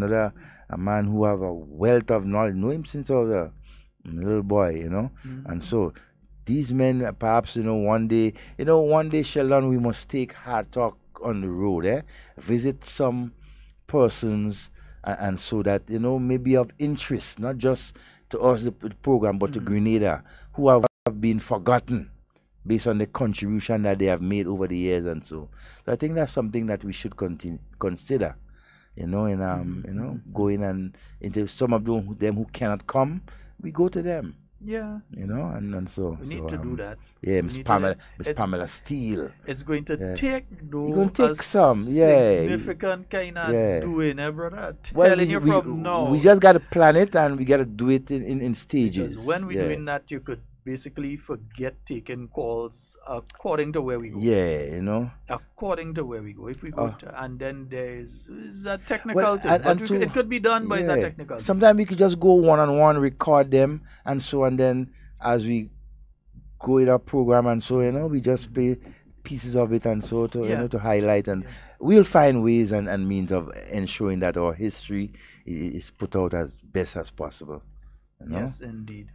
man who have a wealth of knowledge. Know him since I was a little boy, you know, and so. These men, perhaps, one day, Sheldon, we must take hard talk on the road, visit some persons, and so that, maybe of interest, not just to us, the program, but to Grenada, who have been forgotten based on the contribution that they have made over the years and so. So I think that's something that we should consider, going and into some of them who cannot come, we go to them. Yeah, and so we need to do that. Yeah, Miss Pamela Steele. It's going to take some significant kind of doing, brother. Telling you from now. We just got to plan it and we got to do it in stages. Because when we're doing that, you could basically forget taking calls according to where we go. Yeah, according to where we go. If we go and then there's a technical thing. It could be done, but it's a technical thing. Sometimes we could just go one-on-one, record them, and so, and then as we go in our program and so, we just play pieces of it and so to highlight, and we'll find ways and means of ensuring that our history is put out as best as possible. Yes, indeed.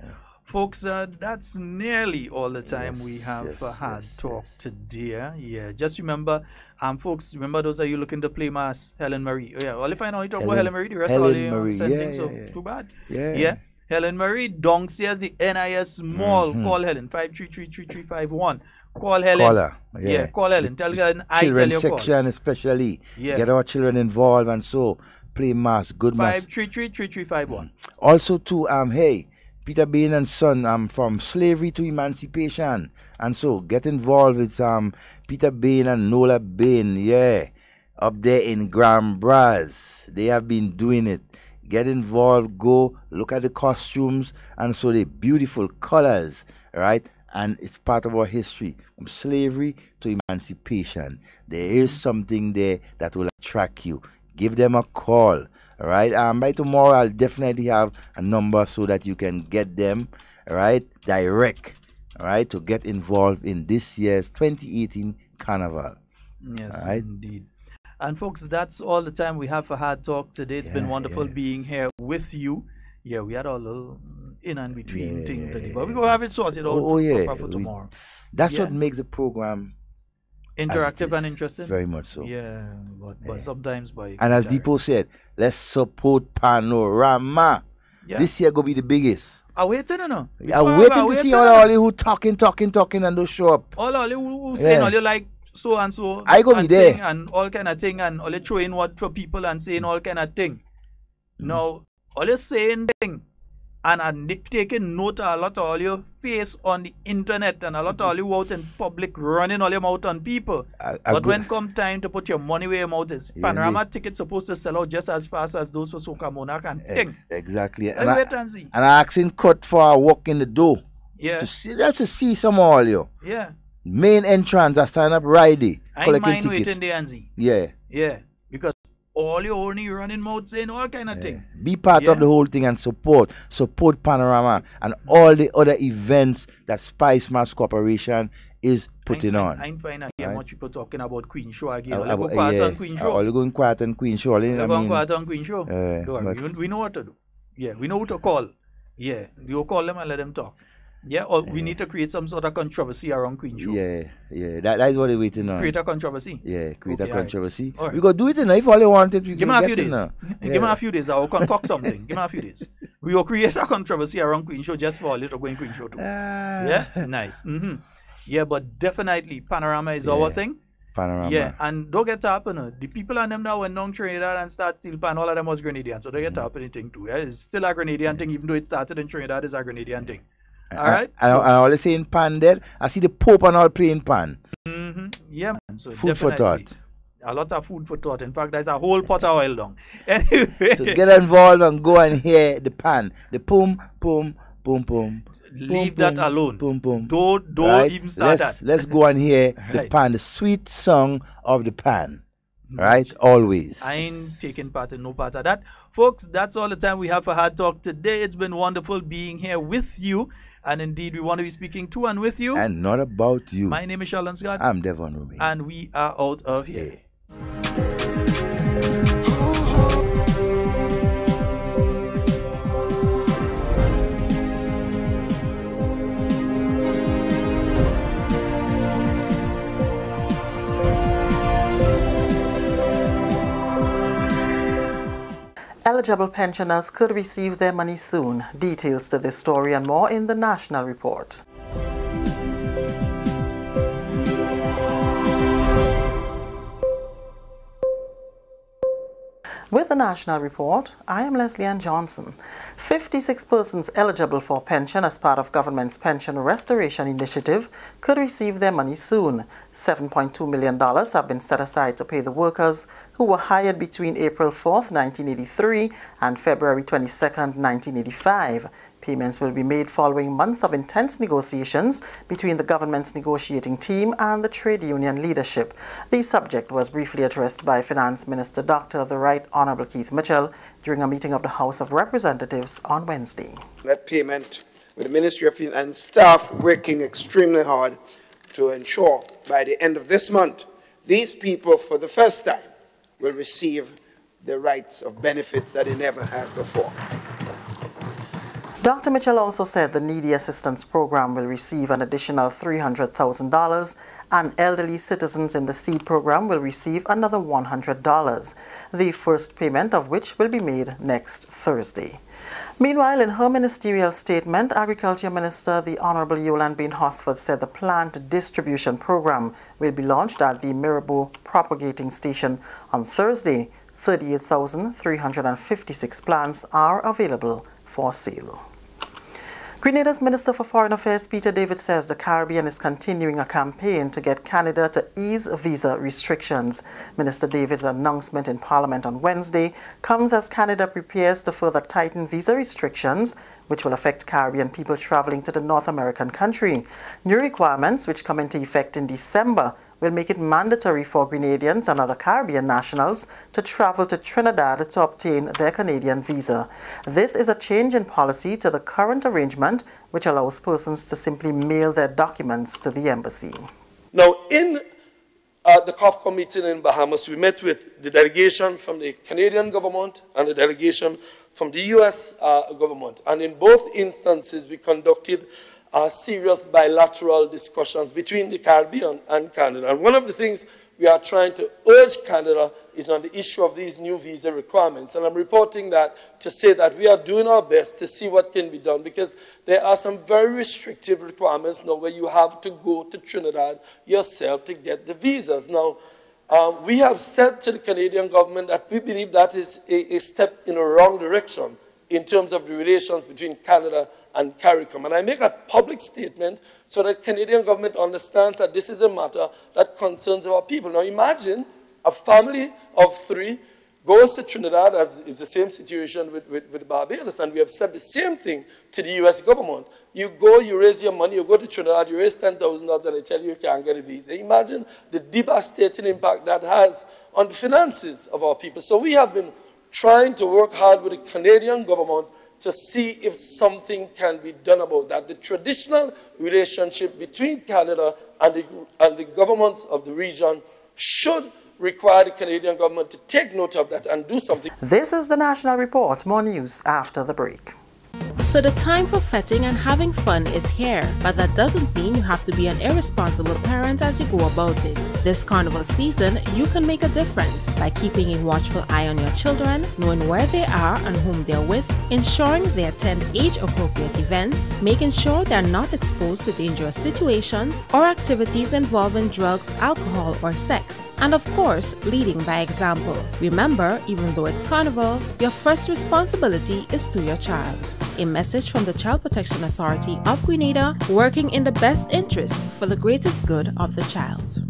Folks, that's nearly all the time we have had talk today. Yeah, just remember, folks, remember those of you looking to play Mass, Helen Marie. Yeah, well, if I know you talk about Helen Marie, the rest of the sending, so too bad. Yeah. Helen Marie, downstairs, the NIS Mall. Call Helen, 533-3351. Call Helen. Call her. Yeah, call Helen. Tell her I tell you call. Children section especially. Yeah. Get our children involved and so play Mass, good Mass. 533-3351. Also too, hey, Peter Bain and Son, from slavery to emancipation. And so get involved with Peter Bain and Nola Bain, yeah, up there in Grand Bras. They have been doing it. Get involved, go look at the costumes, and so the beautiful colors, right? And it's part of our history, from slavery to emancipation. There is something there that will attract you. Give them a call, all right? By tomorrow, I'll definitely have a number so that you can get them, all right, direct, all right, to get involved in this year's 2018 Carnival. Yes, all right? indeed. And folks, that's all the time we have for Hard Talk today. It's been wonderful being here with you. Yeah, we had a little in and between thing today, but we're going to have it sorted out for tomorrow. That's what makes the program interactive and interesting. Very much so. Yeah, but sometimes And as Deepo said, let's support Panorama. Yeah. This year going to be the biggest. I'm waiting, you know. I'm waiting to see all who talking and don't show up. All who saying all you like so and so. I go be there. And all kind of thing, and all you throwing what for people and saying all kind of thing. Now, all you saying thing, and I'm taking note of a lot of all your face on the internet and a lot of all you out in public running all your mouth on people. But when come time to put your money where your mouth is, Panorama tickets supposed to sell out just as fast as those for Soca Monarch and things. Exactly. And I asking cut for a walk in the door. Yeah. Just to see some all you. Yeah. Main entrance, I sign up Friday. I mind waiting there and see. Yeah. Yeah. Because all you only running mouth saying all kind of thing. Be part of the whole thing and support Panorama and all the other events that Spice Mass Corporation is putting on. I find out how much people talking about Queen Show again. All go quiet on Queen Show. All going quiet on Queen Show. All going quiet on Queen Show. We know what to do. Yeah, we know who to call. Yeah, we'll call them and let them talk. Yeah, or we need to create some sort of controversy around Queen Show. Yeah. That is what we're waiting on. Create a controversy. Yeah, create a controversy. All right. We go do it, if all you want it, we give can me a few get days. it. Give me a few days. I will concoct something. Give me a few days. We will create a controversy around Queen Show just for a little going Queen Show too. Yeah, nice. Yeah, but definitely Panorama is our thing. Panorama. Yeah, and don't get up, the people and them that went down Trinidad and start steel pan, all of them was Grenadian, so they get up anything too. Yeah, it's still a Grenadian thing, even though it started in Trinidad, it's a Grenadian thing. All right. I always say in pan there, I see the Pope and all playing pan. Yeah, man. So food for thought. A lot of food for thought. In fact, there's a whole pot of oil down. Anyway. So get involved and go and hear the pan, the boom, boom, boom, boom. Leave that alone. Boom, boom. Don't even start that. Let's go and hear the pan, the sweet song of the pan. Right? Always. I ain't taking part in no part of that. Folks, that's all the time we have for Hard Talk today. It's been wonderful being here with you. And indeed, we want to be speaking to and with you. And not about you. My name is Sheldon Scott. I'm Devon Romain. And we are out of here. Eligible pensioners could receive their money soon. Details to this story and more in the National Report. With the National Report, I am Leslie Ann Johnson. 56 persons eligible for pension as part of government's Pension Restoration Initiative could receive their money soon. $7.2 million have been set aside to pay the workers who were hired between April 4th, 1983 and February 22nd, 1985. Payments will be made following months of intense negotiations between the government's negotiating team and the trade union leadership. The subject was briefly addressed by Finance Minister Dr. The Right Honorable Keith Mitchell during a meeting of the House of Representatives on Wednesday. That payment with the Ministry of Finance staff working extremely hard to ensure by the end of this month, these people for the first time will receive the rights of benefits that they never had before. Dr. Mitchell also said the Needy Assistance Program will receive an additional $300,000 and elderly citizens in the SEED program will receive another $100, the first payment of which will be made next Thursday. Meanwhile, in her ministerial statement, Agriculture Minister the Honorable Yolande Bain Hosford said the plant distribution program will be launched at the Mirabeau Propagating Station on Thursday. 38,356 plants are available for sale. Grenada's Minister for Foreign Affairs, Peter David, says the Caribbean is continuing a campaign to get Canada to ease visa restrictions. Minister David's announcement in Parliament on Wednesday comes as Canada prepares to further tighten visa restrictions, which will affect Caribbean people traveling to the North American country. New requirements, which come into effect in December, will make it mandatory for Grenadians and other Caribbean nationals to travel to Trinidad to obtain their Canadian visa. This is a change in policy to the current arrangement, which allows persons to simply mail their documents to the embassy. Now, in the COFCO meeting in Bahamas, we met with the delegation from the Canadian government and the delegation from the U.S. government. And in both instances, we conducted serious bilateral discussions between the Caribbean and Canada. And one of the things we are trying to urge Canada is on the issue of these new visa requirements. And I'm reporting that to say that we are doing our best to see what can be done, because there are some very restrictive requirements now where you have to go to Trinidad yourself to get the visas. Now, we have said to the Canadian government that we believe that is a step in a wrong direction in terms of the relations between Canada and CARICOM. And I make a public statement so that the Canadian government understands that this is a matter that concerns our people. Now imagine a family of 3 goes to Trinidad, as it's the same situation with Barbados, and we have said the same thing to the U.S. government. You go, you raise your money, you go to Trinidad, you raise $10,000 and they tell you you can't get a visa. Imagine the devastating impact that has on the finances of our people. So we have been trying to work hard with the Canadian government to see if something can be done about that. The traditional relationship between Canada and the governments of the region should require the Canadian government to take note of that and do something. This is the National Report. More news after the break. So the time for fetting and having fun is here, but that doesn't mean you have to be an irresponsible parent as you go about it. This carnival season, you can make a difference by keeping a watchful eye on your children, knowing where they are and whom they're with, ensuring they attend age-appropriate events, making sure they're not exposed to dangerous situations or activities involving drugs, alcohol, or sex, and of course, leading by example. Remember, even though it's carnival, your first responsibility is to your child. A message from the Child Protection Authority of Grenada, working in the best interest for the greatest good of the child.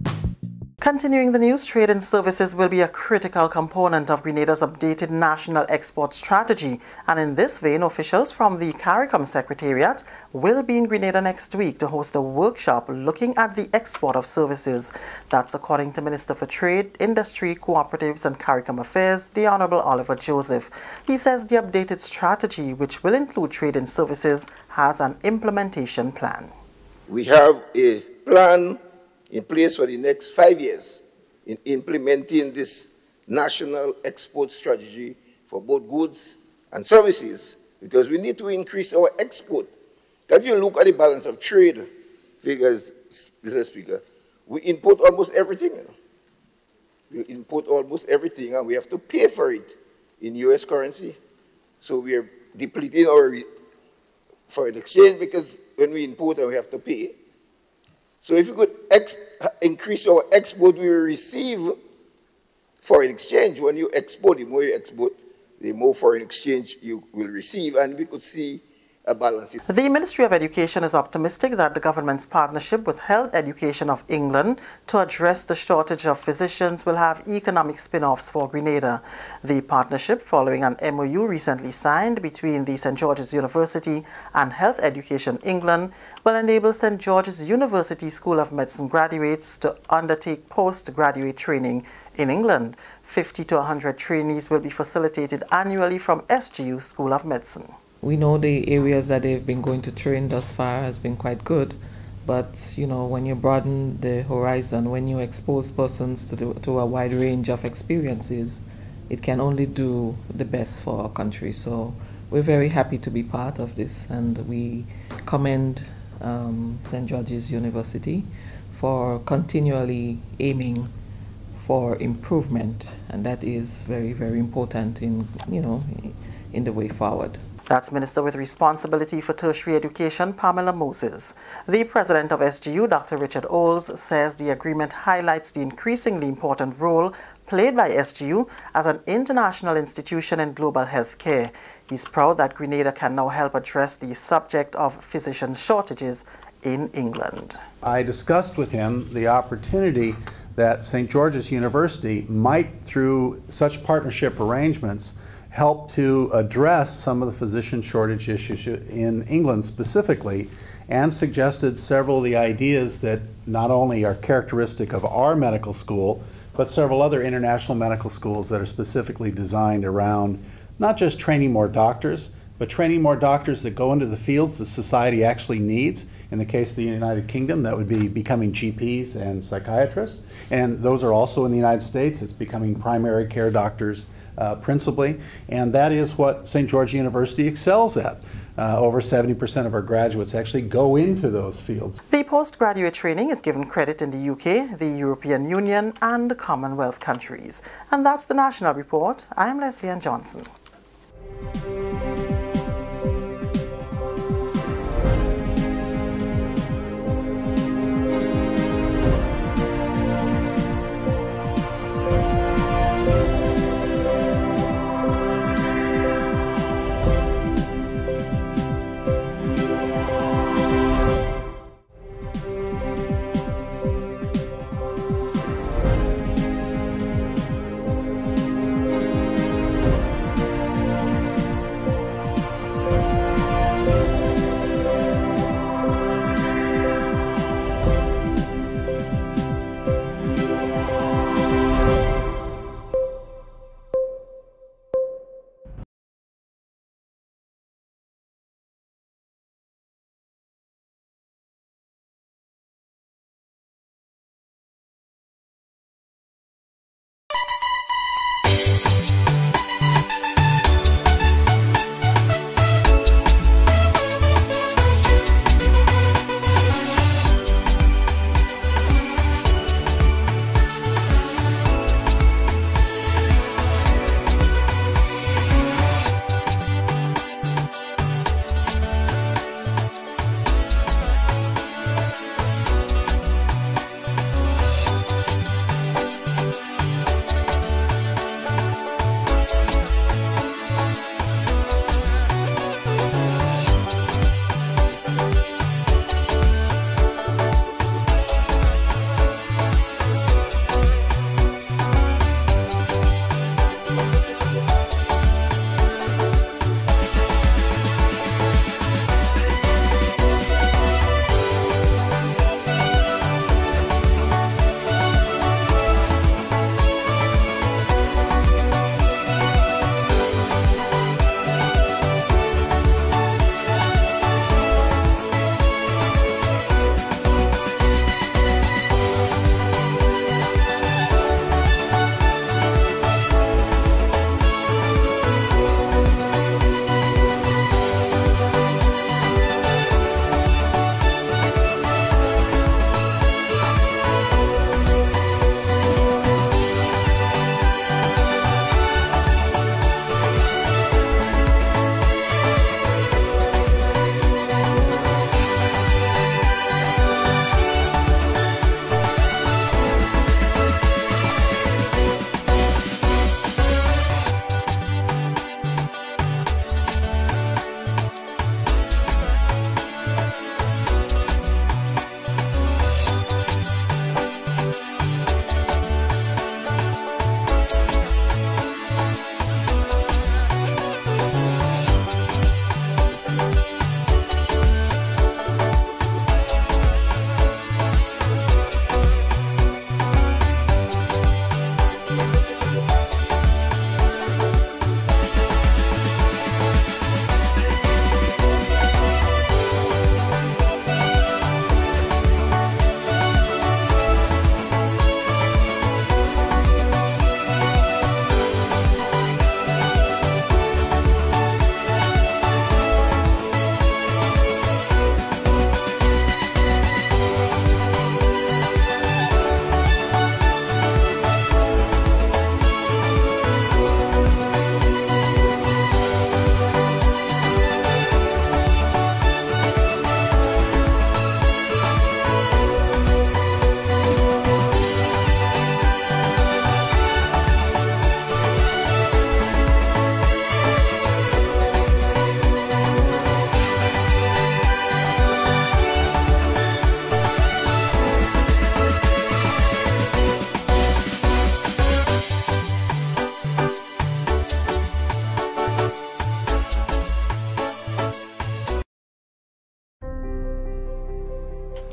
Continuing the news, trade and services will be a critical component of Grenada's updated national export strategy. And in this vein, officials from the CARICOM Secretariat will be in Grenada next week to host a workshop looking at the export of services. That's according to Minister for Trade, Industry, Cooperatives and CARICOM Affairs, the Honourable Oliver Joseph. He says the updated strategy, which will include trade and services, has an implementation plan. We have a plan in place for the next 5 years in implementing this national export strategy for both goods and services, because we need to increase our export. If you look at the balance of trade figures, Mr. Speaker, we import almost everything. We import almost everything and we have to pay for it in US currency. So we are depleting our foreign exchange because when we import and we have to pay. So if you could increase our export, we will receive foreign exchange. When you export, the more you export, the more foreign exchange you will receive, and we could see a balance. The Ministry of Education is optimistic that the government's partnership with Health Education of England to address the shortage of physicians will have economic spin-offs for Grenada. The partnership, following an MOU recently signed between the St. George's University and Health Education England, will enable St. George's University School of Medicine graduates to undertake postgraduate training in England. 50 to 100 trainees will be facilitated annually from SGU School of Medicine. We know the areas that they've been going to train thus far has been quite good, but you know, when you broaden the horizon, when you expose persons to a wide range of experiences, it can only do the best for our country. So we're very happy to be part of this, and we commend St. George's University for continually aiming for improvement, and that is very, very important in the way forward. That's Minister with Responsibility for Tertiary Education, Pamela Moses. The President of SGU, Dr. Richard Oles, says the agreement highlights the increasingly important role played by SGU as an international institution in global health care. He's proud that Grenada can now help address the subject of physician shortages in England. I discussed with him the opportunity that St. George's University might, through such partnership arrangements, help to address some of the physician shortage issues in England specifically, and suggested several of the ideas that not only are characteristic of our medical school, but several other international medical schools that are specifically designed around not just training more doctors, but training more doctors that go into the fields that society actually needs. In the case of the United Kingdom, that would be becoming GPs and psychiatrists, and those are also in the United States. It's becoming primary care doctors principally, and that is what St. George University excels at. Over 70% of our graduates actually go into those fields. The postgraduate training is given credit in the UK, the European Union, and the Commonwealth countries. And that's the National Report. I am Leslie Ann Johnson.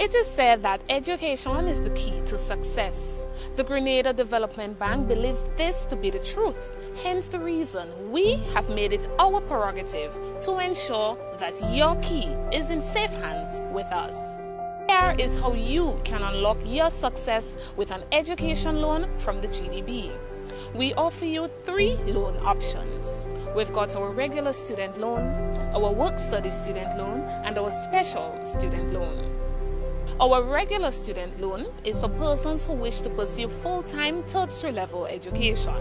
It is said that education is the key to success. The Grenada Development Bank believes this to be the truth, hence the reason we have made it our prerogative to ensure that your key is in safe hands with us. Here is how you can unlock your success with an education loan from the GDB. We offer you 3 loan options. We've got our regular student loan, our work-study student loan, and our special student loan. Our regular student loan is for persons who wish to pursue full-time tertiary level education.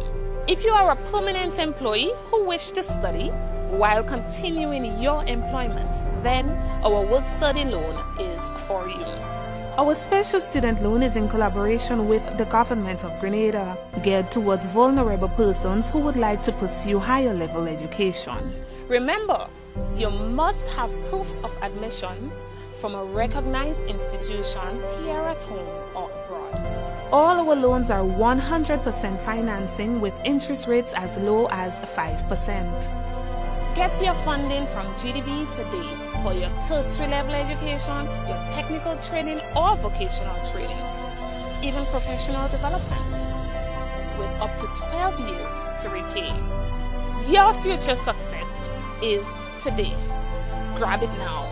If you are a permanent employee who wish to study while continuing your employment, then our work-study loan is for you. Our special student loan is in collaboration with the Government of Grenada, geared towards vulnerable persons who would like to pursue higher level education. Remember, you must have proof of admission from a recognized institution here at home or abroad. All our loans are 100% financing with interest rates as low as 5%. Get your funding from GDB today for your tertiary level education, your technical training or vocational training, even professional development, with up to 12 years to repay. Your future success is today. Grab it now.